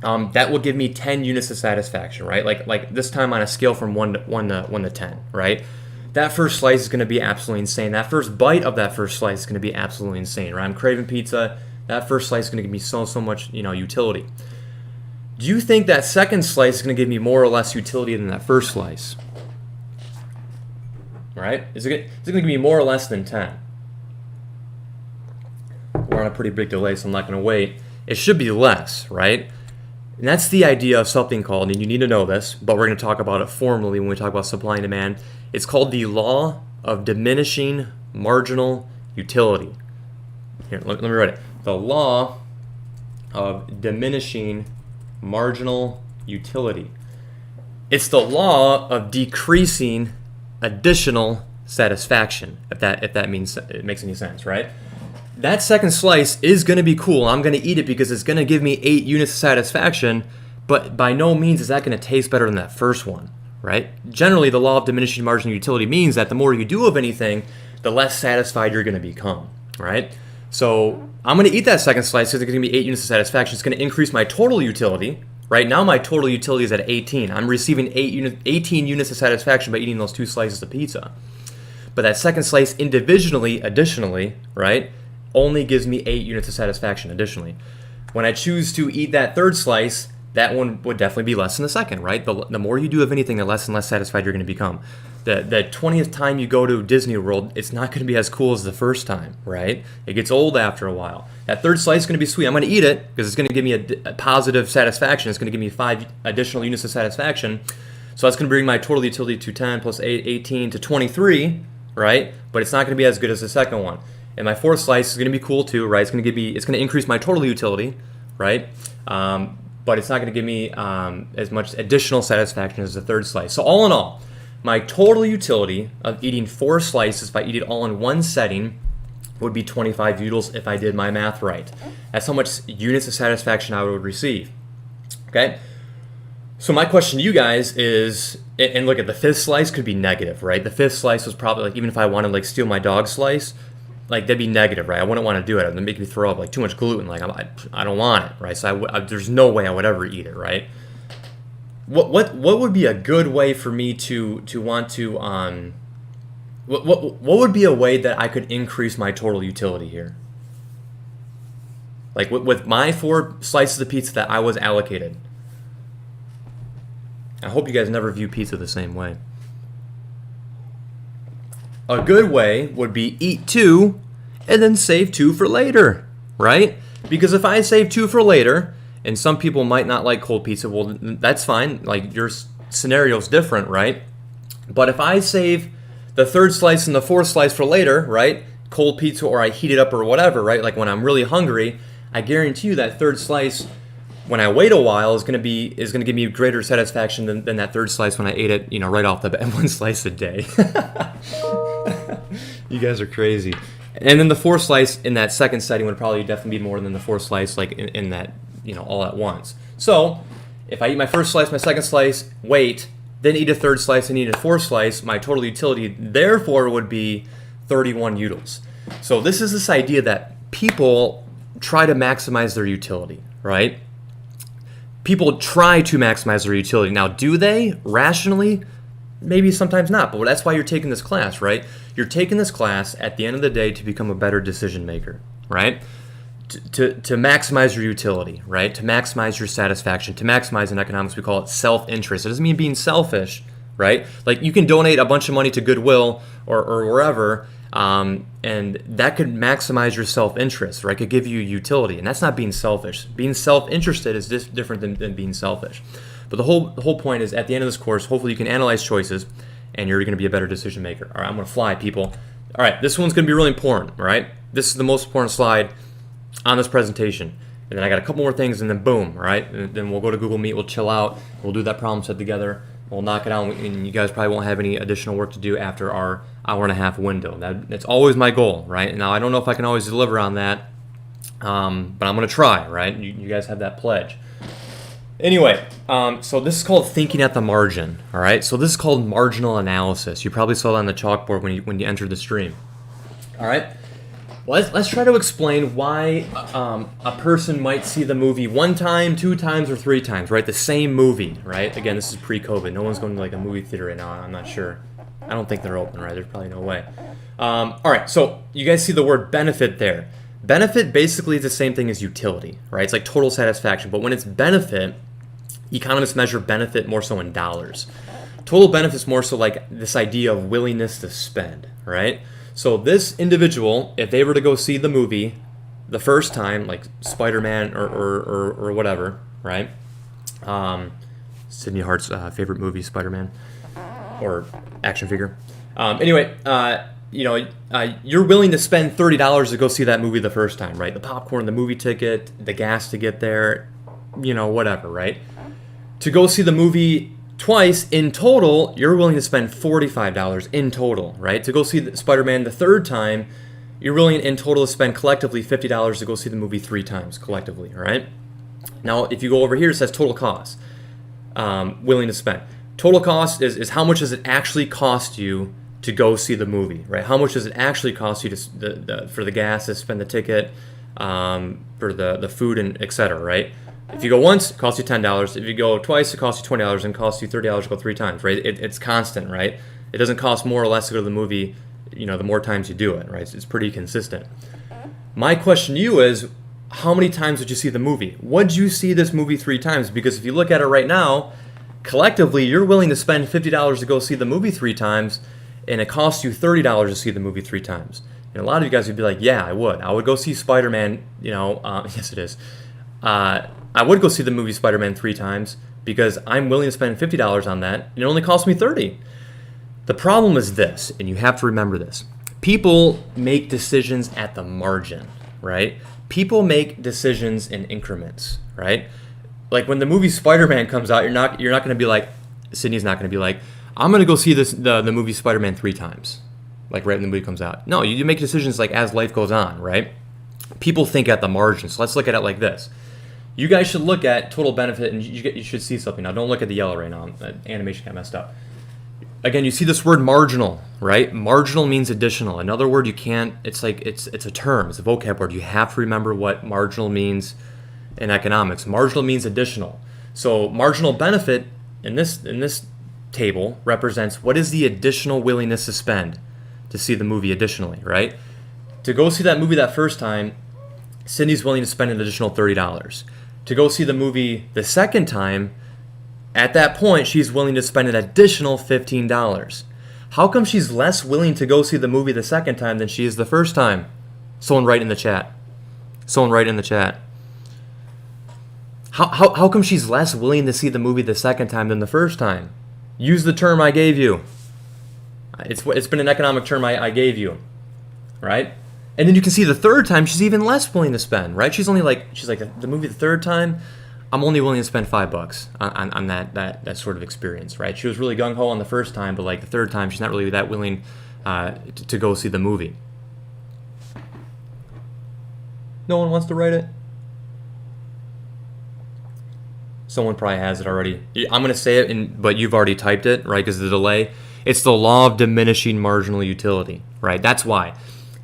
that will give me 10 units of satisfaction, right? Like this time on a scale from 1 to 10, right? That first slice is going to be absolutely insane. That first bite of that first slice is going to be absolutely insane, right? I'm craving pizza. That first slice is going to give me so much, utility. Do you think that second slice is going to give me more or less utility than that first slice? Right? Is it going to give me more or less than 10? We're on a pretty big delay, so I'm not going to wait. It should be less, right? And that's the idea of something called, and you need to know this, but we're going to talk about it formally when we talk about supply and demand. It's called the law of diminishing marginal utility. Here, let me write it. The law of diminishing marginal utility. It's the law of decreasing additional satisfaction, if that means it makes any sense, right? That second slice is going to be cool. I'm going to eat it because it's going to give me 8 units of satisfaction, but by no means is that going to taste better than that first one, right? Generally, the law of diminishing marginal utility means that the more you do of anything, the less satisfied you're going to become, right? So I'm going to eat that second slice because it's going to give me 8 units of satisfaction. It's going to increase my total utility. Right now, my total utility is at 18. I'm receiving 18 units of satisfaction by eating those 2 slices of pizza. But that second slice individually, additionally, right, only gives me 8 units of satisfaction additionally. When I choose to eat that third slice, that one would definitely be less than the second, right? The more you do of anything, the less and less satisfied you're going to become. The 20th time you go to Disney World, it's not going to be as cool as the first time, right? It gets old after a while. That third slice is going to be sweet. I'm going to eat it because it's going to give me a positive satisfaction. It's going to give me 5 additional units of satisfaction. So that's going to bring my total utility to 10 plus 8, 18 to 23, right? But it's not going to be as good as the second one. And my fourth slice is going to be cool too, right? It's going to increase my total utility, right? But it's not going to give me as much additional satisfaction as the third slice. So all in all, my total utility of eating 4 slices, if I eat it all in one setting, would be 25 utils if I did my math right. That's how much units of satisfaction I would receive. Okay? So my question to you guys is, And look at the fifth slice could be negative, right? The fifth slice was probably like, even if I wanted to like steal my dog's slice, like that'd be negative, right? I wouldn't want to do it. It'd make me throw up, like too much gluten. Like I don't want it, right? So there's no way I would ever eat it, right? What would be a good way for me to want to what would be a way that I could increase my total utility here? Like with my 4 slices of pizza that I was allocated. I hope you guys never view pizza the same way. A good way would be eat 2 and then save 2 for later, right? Because if I save 2 for later, and some people might not like cold pizza, well, that's fine. Like your scenario's different, right? But if I save the 3rd slice and the 4th slice for later, right? Cold pizza, or I heat it up or whatever, right? Like when I'm really hungry, I guarantee you that 3rd slice, when I wait a while, is going to give me greater satisfaction than that 3rd slice when I ate it, right off the bat, 1 slice a day. You guys are crazy. And then the 4th slice in that 2nd setting would probably definitely be more than the 4th slice, like in that, all at once. So if I eat my 1st slice, my 2nd slice, wait, then eat a 3rd slice and eat a 4th slice, my total utility therefore would be 31 utils. So this is this idea that people try to maximize their utility, right? People try to maximize their utility. Now, do they rationally? Maybe sometimes not, but that's why you're taking this class, right? You're taking this class at the end of the day to become a better decision maker, right? To maximize your utility, right? To maximize your satisfaction, to maximize in economics, we call it self-interest. It doesn't mean being selfish, right? Like you can donate a bunch of money to Goodwill or wherever, and that could maximize your self-interest, right? Could give you utility, and that's not being selfish. Being self-interested is different than being selfish. But the whole point is, at the end of this course, hopefully you can analyze choices, and you're going to be a better decision maker. All right, I'm going to fly, people. All right, this one's going to be really important, all right? This is the most important slide on this presentation. And then I got a couple more things, and then boom, all right? And then we'll go to Google Meet, we'll chill out, we'll do that problem set together, we'll knock it out, and you guys probably won't have any additional work to do after our hour-and-a-half window. That's always my goal, right? Now, I don't know if I can always deliver on that, but I'm going to try, right? You guys have that pledge. Anyway, so this is called thinking at the margin, all right? So this is called marginal analysis. You probably saw that on the chalkboard when you entered the stream, all right? Let's try to explain why a person might see the movie 1 time, 2 times, or 3 times, right? The same movie, right? Again, this is pre-COVID. No one's going to like a movie theater right now. I'm not sure. I don't think they're open, right? There's probably no way. All right, so you guys see the word benefit there. Benefit basically is the same thing as utility, right? It's like total satisfaction. But when it's benefit, economists measure benefit more so in dollars. Total benefit is more so like this idea of willingness to spend, right? So this individual, if they were to go see the movie the first time, like Spider-Man or whatever, right? Sydney Hart's favorite movie, Spider-Man, or action figure. Anyway, you're willing to spend $30 to go see that movie the first time, right? The popcorn, the movie ticket, the gas to get there, whatever, right? To go see the movie twice, in total, you're willing to spend $45 in total, right? To go see Spider-Man the 3rd time, you're willing in total to spend collectively $50 to go see the movie 3 times collectively, all right? Now, if you go over here, it says total cost, willing to spend. Total cost is how much does it actually cost you to go see the movie, right? How much does it actually cost you for the gas, to spend the ticket, for the food, and etc., right? If you go once, it costs you $10. If you go twice, it costs you $20 and costs you $30 to go 3 times, right? It's constant, right? It doesn't cost more or less to go to the movie, the more times you do it, right? It's pretty consistent. My question to you is, how many times did you see the movie? Would you see this movie 3 times? Because if you look at it right now, collectively, you're willing to spend $50 to go see the movie 3 times, and it costs you $30 to see the movie 3 times. And a lot of you guys would be like, yeah, I would. I would go see Spider-Man, yes it is. I would go see the movie Spider-Man 3 times because I'm willing to spend $50 on that, and it only costs me $30. The problem is this, and you have to remember this. People make decisions at the margin, right? People make decisions in increments, right? Like when the movie Spider-Man comes out, you're not going to be like, Sydney's not going to be like, I'm going to go see the movie Spider-Man 3 times, like right when the movie comes out. No, you make decisions like as life goes on, right? People think at the margin. So let's look at it like this. You guys should look at total benefit, and you should see something. Now, don't look at the yellow right now. The animation got messed up. Again, you see this word marginal, right? Marginal means additional. Another word you can't, it's like, it's a term, it's a vocab word. You have to remember what marginal means in economics. Marginal means additional. So marginal benefit in this table represents what is the additional willingness to spend to see the movie additionally, right? To go see that movie that first time, Cindy's willing to spend an additional $30. To go see the movie the second time, at that point, she's willing to spend an additional $15. How come she's less willing to go see the movie the second time than she is the first time? Someone write in the chat. Someone write in the chat. How come she's less willing to see the movie the second time than the first time? Use the term I gave you. It's been an economic term I gave you, right? And then you can see the third time she's even less willing to spend, right? She's like the movie the third time, I'm only willing to spend $5 on that sort of experience, right? She was really gung ho on the first time, but like the third time, she's not really that willing to go see the movie. No one wants to write it? Someone probably has it already. I'm going to say it, but you've already typed it, right? Because of the delay. It's the law of diminishing marginal utility, right? That's why.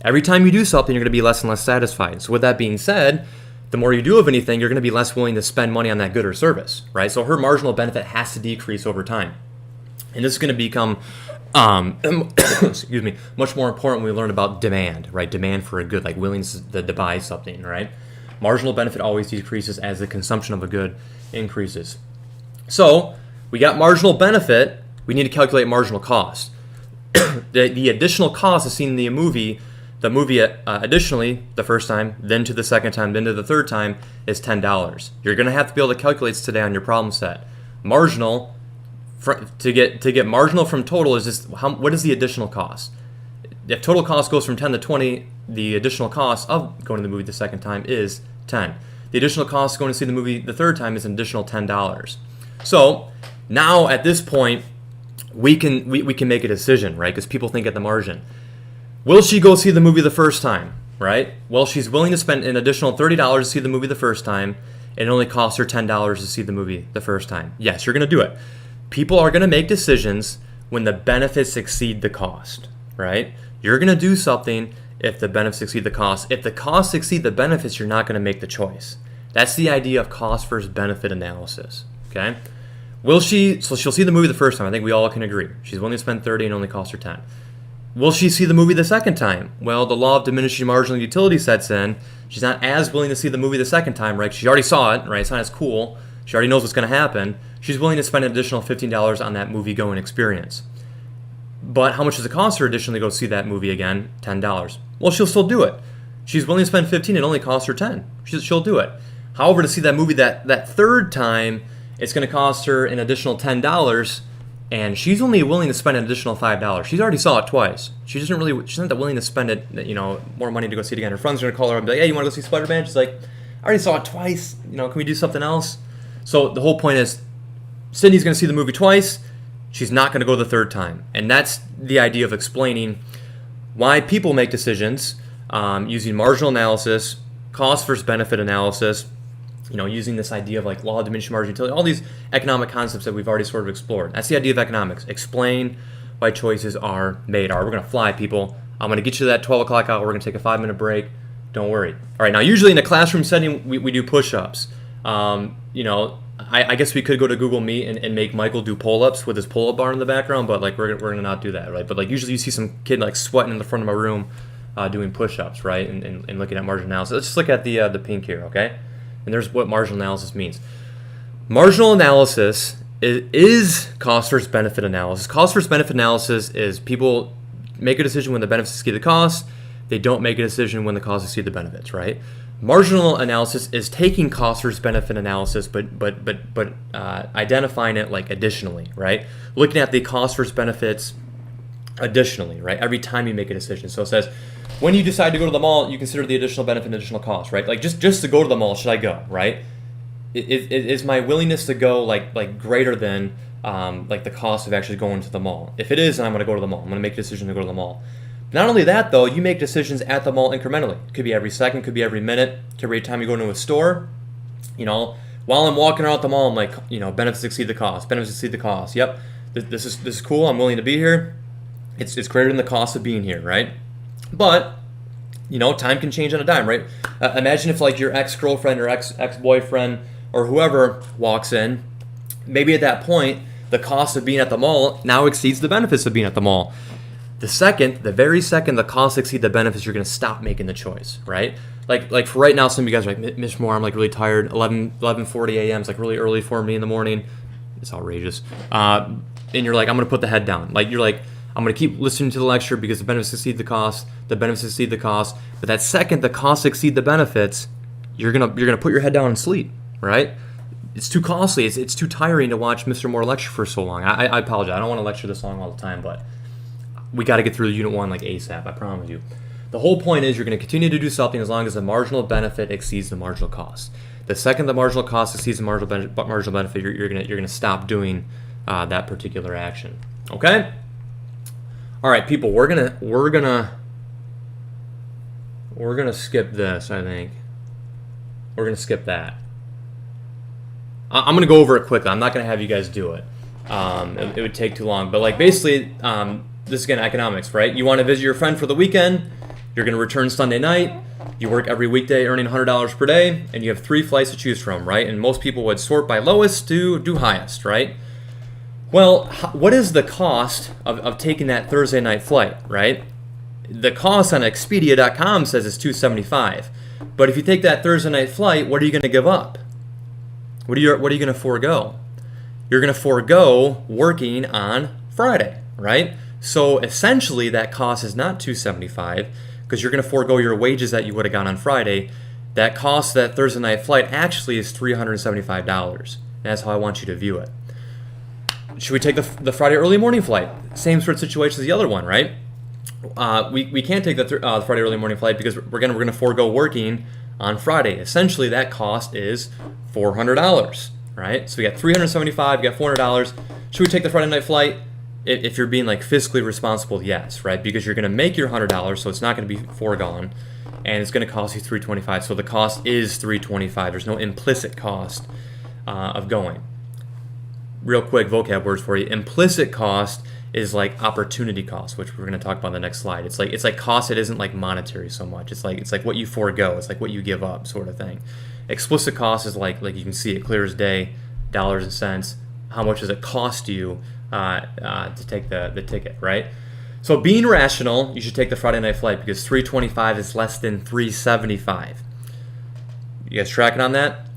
Every time you do something, you're going to be less and less satisfied. So with that being said, the more you do of anything, you're going to be less willing to spend money on that good or service, right? So her marginal benefit has to decrease over time. And this is going to become, excuse me, much more important when we learn about demand, right? Demand for a good, like willingness to buy something, right? Marginal benefit always decreases as the consumption of a good increases. So we got marginal benefit. We need to calculate marginal cost. The additional cost is seen in the movie additionally the first time, then to the second time, then to the third time is $10. You're going to have to be able to calculate this today on your problem set. Marginal, to get marginal from total is just what is the additional cost? If total cost goes from 10 to 20, the additional cost of going to the movie the second time is 10. The additional cost going to see the movie the third time is an additional $10. So now at this point, we can make a decision, right? Because people think at the margin. Will she go see the movie the first time, right? Well, she's willing to spend an additional $30 to see the movie the first time. It only costs her $10 to see the movie the first time. Yes, you're going to do it. People are going to make decisions when the benefits exceed the cost, right? You're going to do something if the benefits exceed the cost. If the costs exceed the benefits, you're not going to make the choice. That's the idea of cost versus benefit analysis, okay? So she'll see the movie the first time. I think we all can agree. She's willing to spend $30 and only costs her $10. Will she see the movie the second time? Well, the law of diminishing marginal utility sets in. She's not as willing to see the movie the second time, right? She already saw it, right? It's not as cool. She already knows what's going to happen. She's willing to spend an additional $15 on that movie-going experience. But how much does it cost her additionally to go see that movie again? $10. Well, she'll still do it. She's willing to spend $15. It only costs her $10. She'll do it. However, to see that movie that third time, it's going to cost her an additional $10. And she's only willing to spend an additional $5. She's already saw it twice. She's not that willing to spend it, more money to go see it again. Her friends are gonna call her and be like, "Hey, you want to go see Spider-Man?" She's like, "I already saw it twice. Can we do something else?" So the whole point is, Sydney's gonna see the movie twice. She's not gonna go the third time, and that's the idea of explaining why people make decisions using marginal analysis, cost versus benefit analysis. Using this idea of like law of diminishing marginal utility, all these economic concepts that we've already sort of explored. That's the idea of economics. Explain why choices are made. All right, we're going to fly, people. I'm going to get you to that 12 o'clock hour. We're going to take a 5-minute break. Don't worry. All right, now usually in a classroom setting, we do push-ups. I guess we could go to Google Meet and make Michael do pull-ups with his pull-up bar in the background, but like we're going to not do that, right? But like usually you see some kid like sweating in the front of my room doing push-ups, right? And looking at marginal analysis. Let's just look at the pink here, okay? And there's what marginal analysis means. Marginal analysis is cost versus benefit analysis. Cost versus benefit analysis is people make a decision when the benefits exceed the cost. They don't make a decision when the costs exceed the benefits, right? Marginal analysis is taking cost versus benefit analysis, but identifying it like additionally, right? Looking at the cost versus benefits additionally, right? Every time you make a decision. So it says, when you decide to go to the mall, you consider the additional benefit and additional cost, right? Like just to go to the mall, should I go, right? Is my willingness to go like greater than like the cost of actually going to the mall? If it is, then I'm going to go to the mall. I'm going to make a decision to go to the mall. But not only that, though, you make decisions at the mall incrementally. It could be every second, could be every minute, could be every time you go into a store. While I'm walking around the mall, I'm like, benefits exceed the cost. Benefits exceed the cost. Yep. This is cool. I'm willing to be here. It's greater than the cost of being here, right? But time can change on a dime, right? Imagine if like your ex-girlfriend or ex-boyfriend or whoever walks in. Maybe at that point, the cost of being at the mall now exceeds the benefits of being at the mall. The very second the costs exceed the benefits, you're going to stop making the choice, right? Like for right now, some of you guys are like, Mr. Moore, I'm like really tired. 11:40 a.m. is like really early for me in the morning. It's outrageous. And you're like, I'm going to put the head down. Like you're like, I'm going to keep listening to the lecture because the benefits exceed the cost. The benefits exceed the cost. But that second the costs exceed the benefits, you're gonna put your head down and sleep, right? It's too costly. It's too tiring to watch Mr. Moore lecture for so long. I apologize. I don't want to lecture this long all the time, but we got to get through Unit 1 like ASAP. I promise you. The whole point is you're going to continue to do something as long as the marginal benefit exceeds the marginal cost. The second the marginal cost exceeds the marginal benefit, you're gonna stop doing that particular action. Okay. All right, people. We're gonna skip this. I think we're gonna skip that. I'm gonna go over it quickly. I'm not gonna have you guys do it. It would take too long. But like basically, this is again economics, right? You want to visit your friend for the weekend. You're gonna return Sunday night. You work every weekday, earning $100 per day, and you have 3 flights to choose from, right? And most people would sort by lowest to do highest, right? Well, what is the cost of taking that Thursday night flight, right? The cost on Expedia.com says it's $275, but if you take that Thursday night flight, what are you going to give up? What are you going to forego? You're going to forego working on Friday, right? So essentially, that cost is not $275 because you're going to forego your wages that you would have gotten on Friday. That cost of that Thursday night flight actually is $375. That's how I want you to view it. Should we take the Friday early morning flight? Same sort of situation as the other one, right? We can't take the Friday early morning flight because we're gonna forego working on Friday. Essentially, that cost is $400, right? So we got $375, we got $400. Should we take the Friday night flight? If you're being like fiscally responsible, yes, right? Because you're gonna make your $100, so it's not gonna be foregone, and it's gonna cost you $325. So the cost is $325. There's no implicit cost of going. Real quick vocab words for you. Implicit cost is like opportunity cost, which we're going to talk about in the next slide. It's like cost that isn't like monetary so much. It's like what you forego. It's like what you give up, sort of thing. Explicit cost is like you can see it clear as day, dollars and cents. How much does it cost you to take the ticket, right? So being rational, you should take the Friday night flight because $325 is less than $375. You guys tracking on that?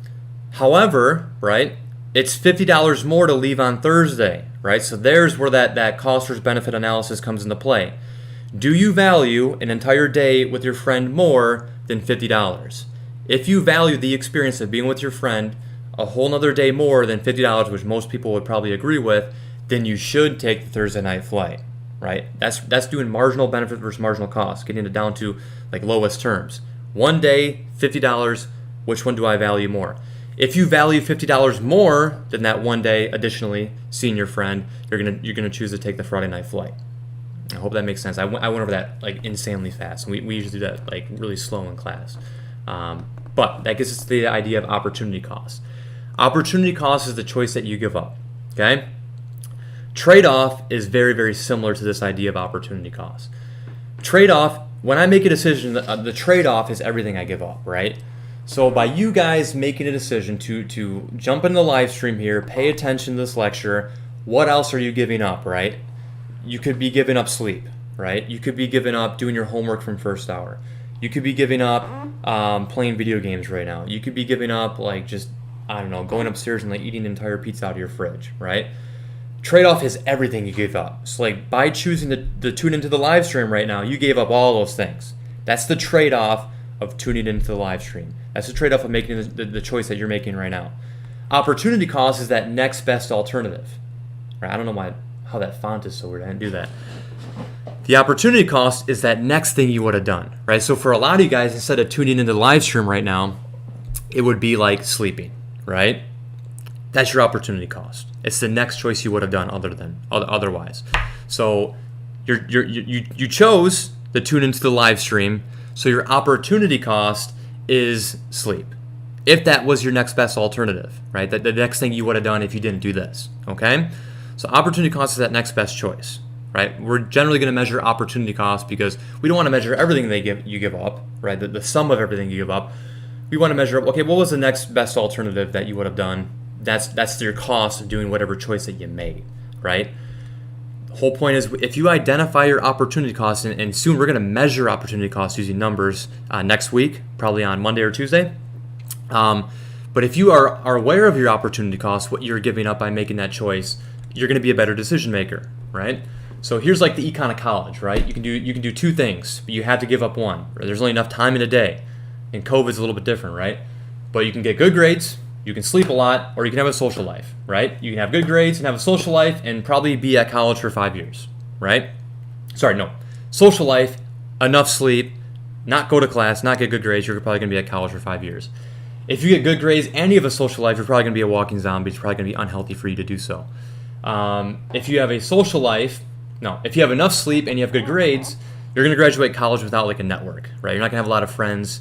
However, right? It's $50 more to leave on Thursday, right? So there's where that cost versus benefit analysis comes into play. Do you value an entire day with your friend more than $50? If you value the experience of being with your friend a whole nother day more than $50, which most people would probably agree with, then you should take the Thursday night flight, right? That's doing marginal benefit versus marginal cost, getting it down to like lowest terms. One day, $50, which one do I value more? If you value $50 more than that one day, additionally, seeing your friend, you're gonna choose to take the Friday night flight. I hope that makes sense. I went over that like insanely fast. We usually do that like really slow in class. But that gets us to the idea of opportunity cost. Opportunity cost is the choice that you give up. Okay? Trade-off is very, very similar to this idea of opportunity cost. Trade-off, when I make a decision, the trade-off is everything I give up, right? So by you guys making a decision to jump into the live stream here, pay attention to this lecture, what else are you giving up, right? You could be giving up sleep, right? You could be giving up doing your homework from first hour. You could be giving up playing video games right now. You could be giving up like just, I don't know, going upstairs and like eating an entire pizza out of your fridge, right? Trade-off is everything you give up. So like by choosing to tune into the live stream right now, you gave up all those things. That's the trade-off of tuning into the live stream. That's the trade-off of making the choice that you're making right now. Opportunity cost is that next best alternative. Right? I don't know how that font is so weird. I didn't do that. The opportunity cost is that next thing you would have done. Right? So for a lot of you guys, instead of tuning into the live stream right now, it would be like sleeping. Right? That's your opportunity cost. It's the next choice you would have done otherwise. So you chose to tune into the live stream. So your opportunity cost is sleep. If that was your next best alternative, right? The next thing you would have done if you didn't do this, okay? So opportunity cost is that next best choice, right? We're generally going to measure opportunity cost because we don't want to measure everything you give up, right? The sum of everything you give up. We want to measure, okay, what was the next best alternative that you would have done? That's your cost of doing whatever choice that you made, right? The whole point is if you identify your opportunity costs, and soon we're going to measure opportunity costs using numbers next week, probably on Monday or Tuesday. But if you are aware of your opportunity costs, what you're giving up by making that choice, you're going to be a better decision maker, right? So here's like the econ of college, right? You can do two things, but you have to give up one. There's only enough time in a day. And COVID's a little bit different, right? But you can get good grades, you can sleep a lot, or you can have a social life, right? You can have good grades and have a social life and probably be at college for 5 years, right? Social life, enough sleep, not go to class, not get good grades, you're probably going to be at college for 5 years. If you get good grades and you have a social life, you're probably going to be a walking zombie. It's probably going to be unhealthy for you to do so. If you have a social life, if you have enough sleep and you have good grades, you're going to graduate college without like a network, right? You're not going to have a lot of friends.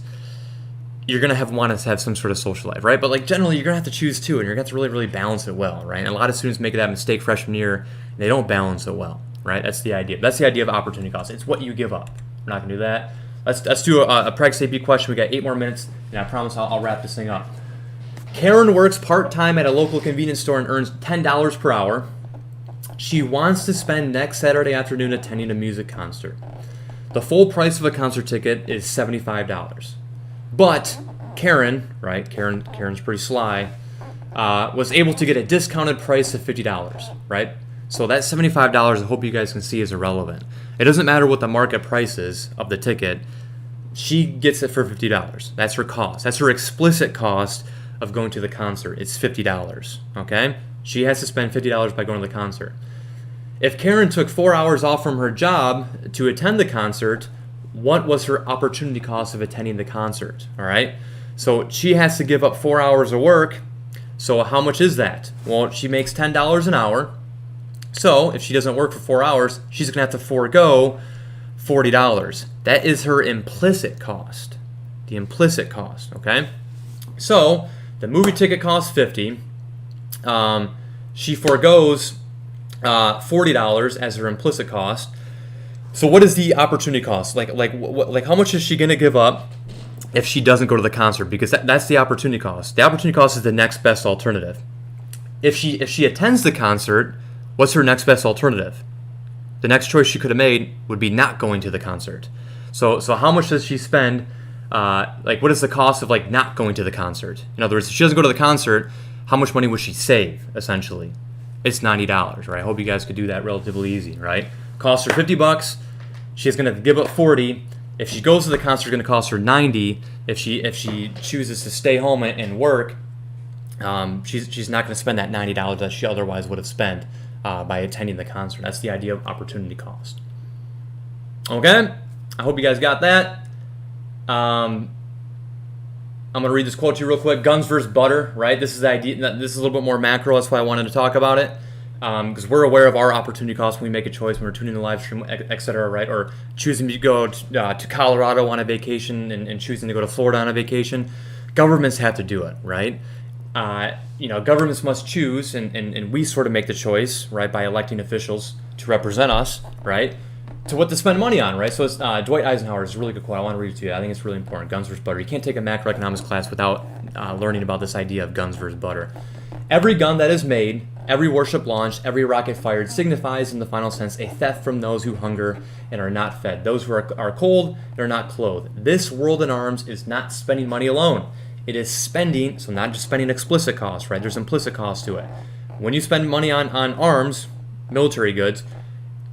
You're going to want to have some sort of social life, right? But like generally, you're going to have to choose two, and you're going to have to really, really balance it well, right? And a lot of students make that mistake freshman year, and they don't balance it well, right? That's the idea. That's the idea of opportunity cost. It's what you give up. We're not going to do that. Let's do a practice AP question. We got 8 more minutes, and I promise I'll wrap this thing up. Karen works part-time at a local convenience store and earns $10 per hour. She wants to spend next Saturday afternoon attending a music concert. The full price of a concert ticket is $75. But Karen, right? Karen's pretty sly, was able to get a discounted price of $50, right? So that $75, I hope you guys can see, is irrelevant. It doesn't matter what the market price is of the ticket. She gets it for $50. That's her cost. That's her explicit cost of going to the concert. It's $50, okay? She has to spend $50 by going to the concert. If Karen took 4 hours off from her job to attend the concert, what was her opportunity cost of attending the concert, all right? So she has to give up 4 hours of work. So how much is that? Well, she makes $10 an hour. So if she doesn't work for 4 hours, she's going to have to forego $40. That is her implicit cost. The implicit cost, okay? So the movie ticket costs $50. She forgoes $40 as her implicit cost. So what is the opportunity cost? Like how much is she going to give up if she doesn't go to the concert? Because that's the opportunity cost. The opportunity cost is the next best alternative. If she attends the concert, what's her next best alternative? The next choice she could have made would be not going to the concert. So how much does she spend? What is the cost of not going to the concert? In other words, if she doesn't go to the concert, how much money would she save? Essentially, it's $90, right? I hope you guys could do that relatively easy, right? Costs her $50. She's going to give up $40. If she goes to the concert, it's going to cost her $90. If she chooses to stay home and work, she's not going to spend that $90 that she otherwise would have spent by attending the concert. That's the idea of opportunity cost. Okay, I hope you guys got that. I'm going to read this quote to you real quick. Guns versus butter, right? This is the idea. This is a little bit more macro. That's why I wanted to talk about it. Because we're aware of our opportunity costs when we make a choice, when we're tuning the live stream, etc., right? Or choosing to go to Colorado on a vacation and choosing to go to Florida on a vacation. Governments have to do it, right? Governments must choose, and we sort of make the choice, right, by electing officials to represent us, right, to what to spend money on, right? So it's Dwight Eisenhower's a really good quote. I want to read it to you. I think it's really important. Guns versus butter. You can't take a macroeconomics class without learning about this idea of guns versus butter. Every gun that is made, every warship launched, every rocket fired signifies, in the final sense, a theft from those who hunger and are not fed, those who are cold and are not clothed. This world in arms is not spending money alone. It is spending, so not just spending explicit costs, right? There's implicit costs to it. When you spend money on arms, military goods,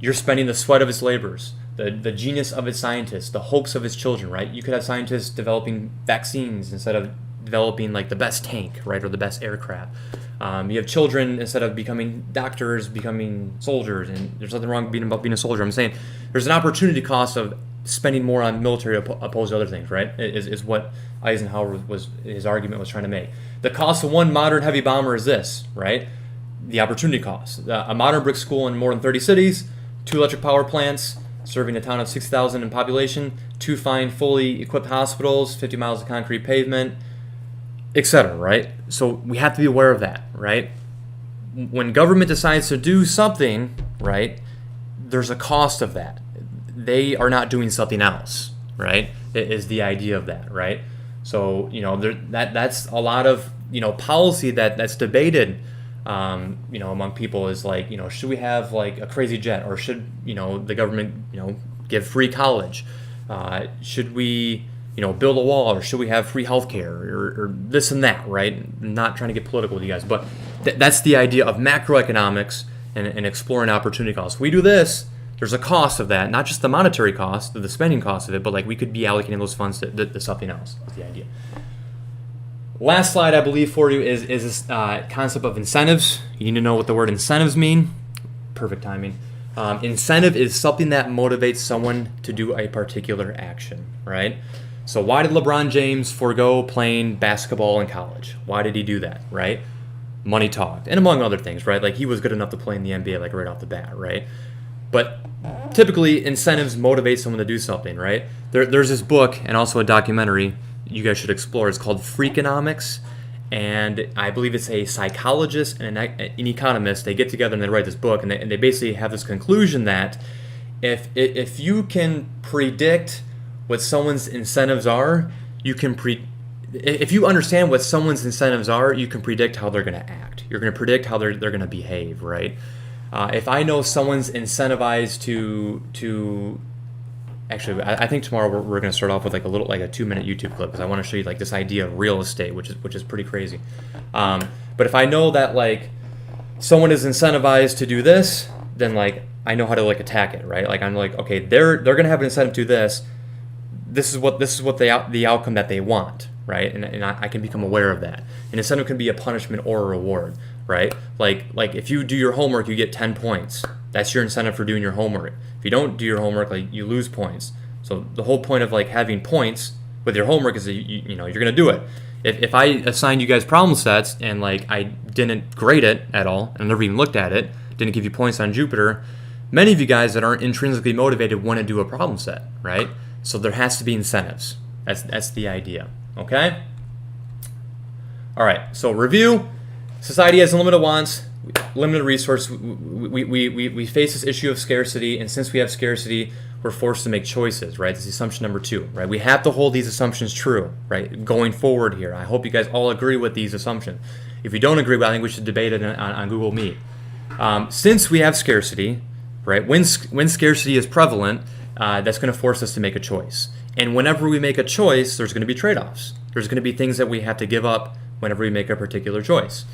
you're spending the sweat of its laborers, the genius of its scientists, the hopes of its children, right? You could have scientists developing vaccines instead of developing the best tank, right, or the best aircraft. You have children, instead of becoming doctors, becoming soldiers, and there's nothing wrong about being a soldier. I'm saying there's an opportunity cost of spending more on military opposed to other things, right? Is what Eisenhower his argument was trying to make. The cost of one modern heavy bomber is this, right? The opportunity cost. A modern brick school in more than 30 cities, 2 electric power plants serving a town of 6,000 in population, 2 fine, fully equipped hospitals, 50 miles of concrete pavement, etc., right? So we have to be aware of that, right? when government decides to do something, right, there's a cost of that. They are not doing something else, right? It is the idea of that, right? So, that's a lot of, policy that's debated, among people is like, should we have like a crazy jet, or should, the government, give free college? Should we, build a wall, or should we have free healthcare, or this and that, right? I'm not trying to get political with you guys, but that's the idea of macroeconomics and exploring opportunity costs. If we do this, there's a cost of that, not just the monetary cost, the spending cost of it, but like we could be allocating those funds to something else. That's the idea. Last slide, I believe, for you is this concept of incentives. You need to know what the word incentives mean. Perfect timing. Incentive is something that motivates someone to do a particular action, right? So why did LeBron James forego playing basketball in college? Why did he do that, right? Money talked, and among other things, right? Like he was good enough to play in the NBA, like right off the bat, right? But typically, incentives motivate someone to do something, right? There's this book and also a documentary you guys should explore. It's called Freakonomics, and I believe it's a psychologist and an economist. They get together and they write this book, and they basically have this conclusion that if you can predict what someone's incentives are, if you understand what someone's incentives are, you can predict how they're going to act. You're going to predict how they're going to behave, right? If I know someone's incentivized to actually, I think tomorrow we're going to start off with like a 2-minute YouTube clip, because I want to show you like this idea of real estate, which is pretty crazy. But if I know that like someone is incentivized to do this, then like I know how to like attack it, right? Like I'm like, okay, they're going to have an incentive to do this. This is what the outcome that they want, right? And I can become aware of that. An incentive can be a punishment or a reward, right? Like if you do your homework, you get 10 points. That's your incentive for doing your homework. If you don't do your homework, like you lose points. So the whole point of like having points with your homework is that you're going to do it. If I assigned you guys problem sets and like I didn't grade it at all and never even looked at it, didn't give you points on Jupiter, many of you guys that aren't intrinsically motivated want to do a problem set, right? So there has to be incentives. That's the idea. Okay? All right. So review. Society has unlimited wants, limited resource. We face this issue of scarcity, and since we have scarcity, we're forced to make choices, right? That's assumption number 2, right? We have to hold these assumptions true, right? Going forward here. I hope you guys all agree with these assumptions. If you don't agree, I think we should debate it on Google Meet. Since we have scarcity, right? When scarcity is prevalent, that's going to force us to make a choice. And whenever we make a choice, there's going to be trade-offs. There's going to be things that we have to give up whenever we make a particular choice.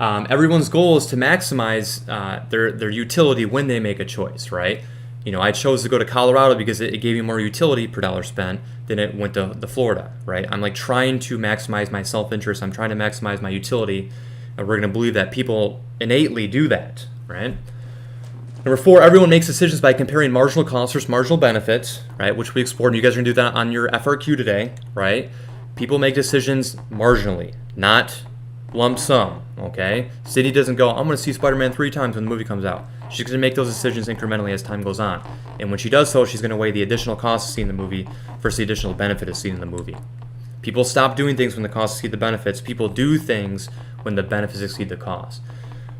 Everyone's goal is to maximize their utility when they make a choice, right? I chose to go to Colorado because it gave me more utility per dollar spent than it went to Florida, right? I'm like trying to maximize my self-interest. I'm trying to maximize my utility, and we're going to believe that people innately do that, right? Number 4, everyone makes decisions by comparing marginal costs versus marginal benefits, right? Which we explored, and you guys are going to do that on your FRQ today, right? People make decisions marginally, not lump sum, okay? Sydney doesn't go, I'm going to see Spider-Man 3 times when the movie comes out. She's going to make those decisions incrementally as time goes on. And when she does so, she's going to weigh the additional cost of seeing the movie versus the additional benefit of seeing the movie. People stop doing things when the costs exceed the benefits. People do things when the benefits exceed the cost.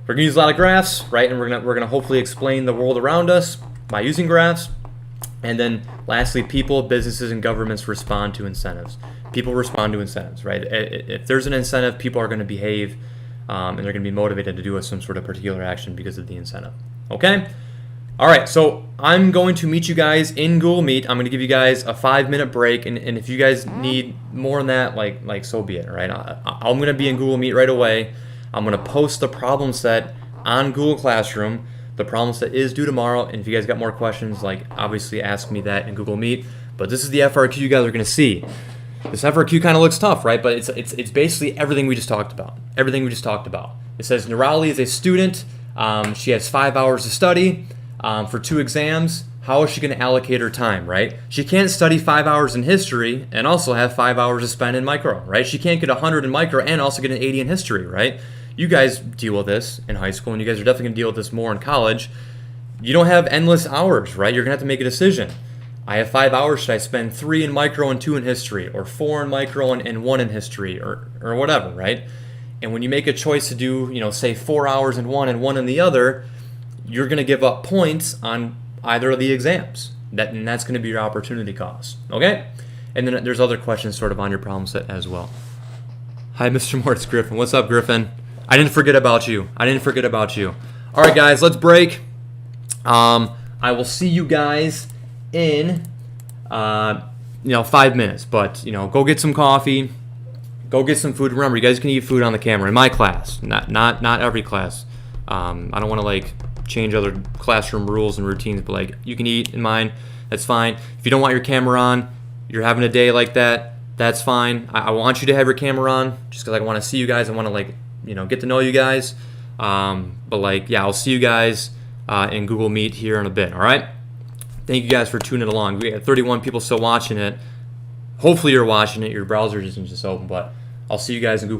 We're going to use a lot of graphs, right? And we're going to hopefully explain the world around us by using graphs. And then lastly, people, businesses, and governments respond to incentives. People respond to incentives, right? If there's an incentive, people are going to behave and they're going to be motivated to do some sort of particular action because of the incentive. Okay? All right, so I'm going to meet you guys in Google Meet. I'm going to give you guys a 5-minute break, and if you guys need more than that, like so be it, right? I'm going to be in Google Meet right away. I'm going to post the problem set on Google Classroom. The problem set is due tomorrow, and if you guys got more questions, like obviously ask me that in Google Meet. But this is the FRQ you guys are going to see. This FRQ kind of looks tough, right? But it's basically everything we just talked about. Everything we just talked about. It says Nirali is a student. She has 5 hours to study for 2 exams. How is she going to allocate her time, right? She can't study 5 hours in history and also have 5 hours to spend in micro, right? She can't get 100 in micro and also get an 80 in history, right? You guys deal with this in high school, and you guys are definitely going to deal with this more in college. You don't have endless hours, right? You're going to have to make a decision. I have 5 hours. Should I spend 3 in micro and 2 in history, or 4 in micro and 1 in history, or whatever, right? And when you make a choice to do, say 4 hours in one and 1 in the other, you're going to give up points on either of the exams. And that's going to be your opportunity cost. Okay? And then there's other questions sort of on your problem set as well. Hi, Mr. Moore, it's Griffin. What's up, Griffin? I didn't forget about you. All right, guys, let's break. I will see you guys in 5 minutes. But go get some coffee, go get some food. Remember, you guys can eat food on the camera in my class, not every class. I don't want to change other classroom rules and routines, but you can eat in mine. That's fine. If you don't want your camera on, you're having a day like that, that's fine. I want you to have your camera on just because I want to see you guys. I want to get to know you guys. But I'll see you guys in Google Meet here in a bit. All right. Thank you guys for tuning along. We have 31 people still watching it. Hopefully you're watching it. Your browser isn't just open, but I'll see you guys in Google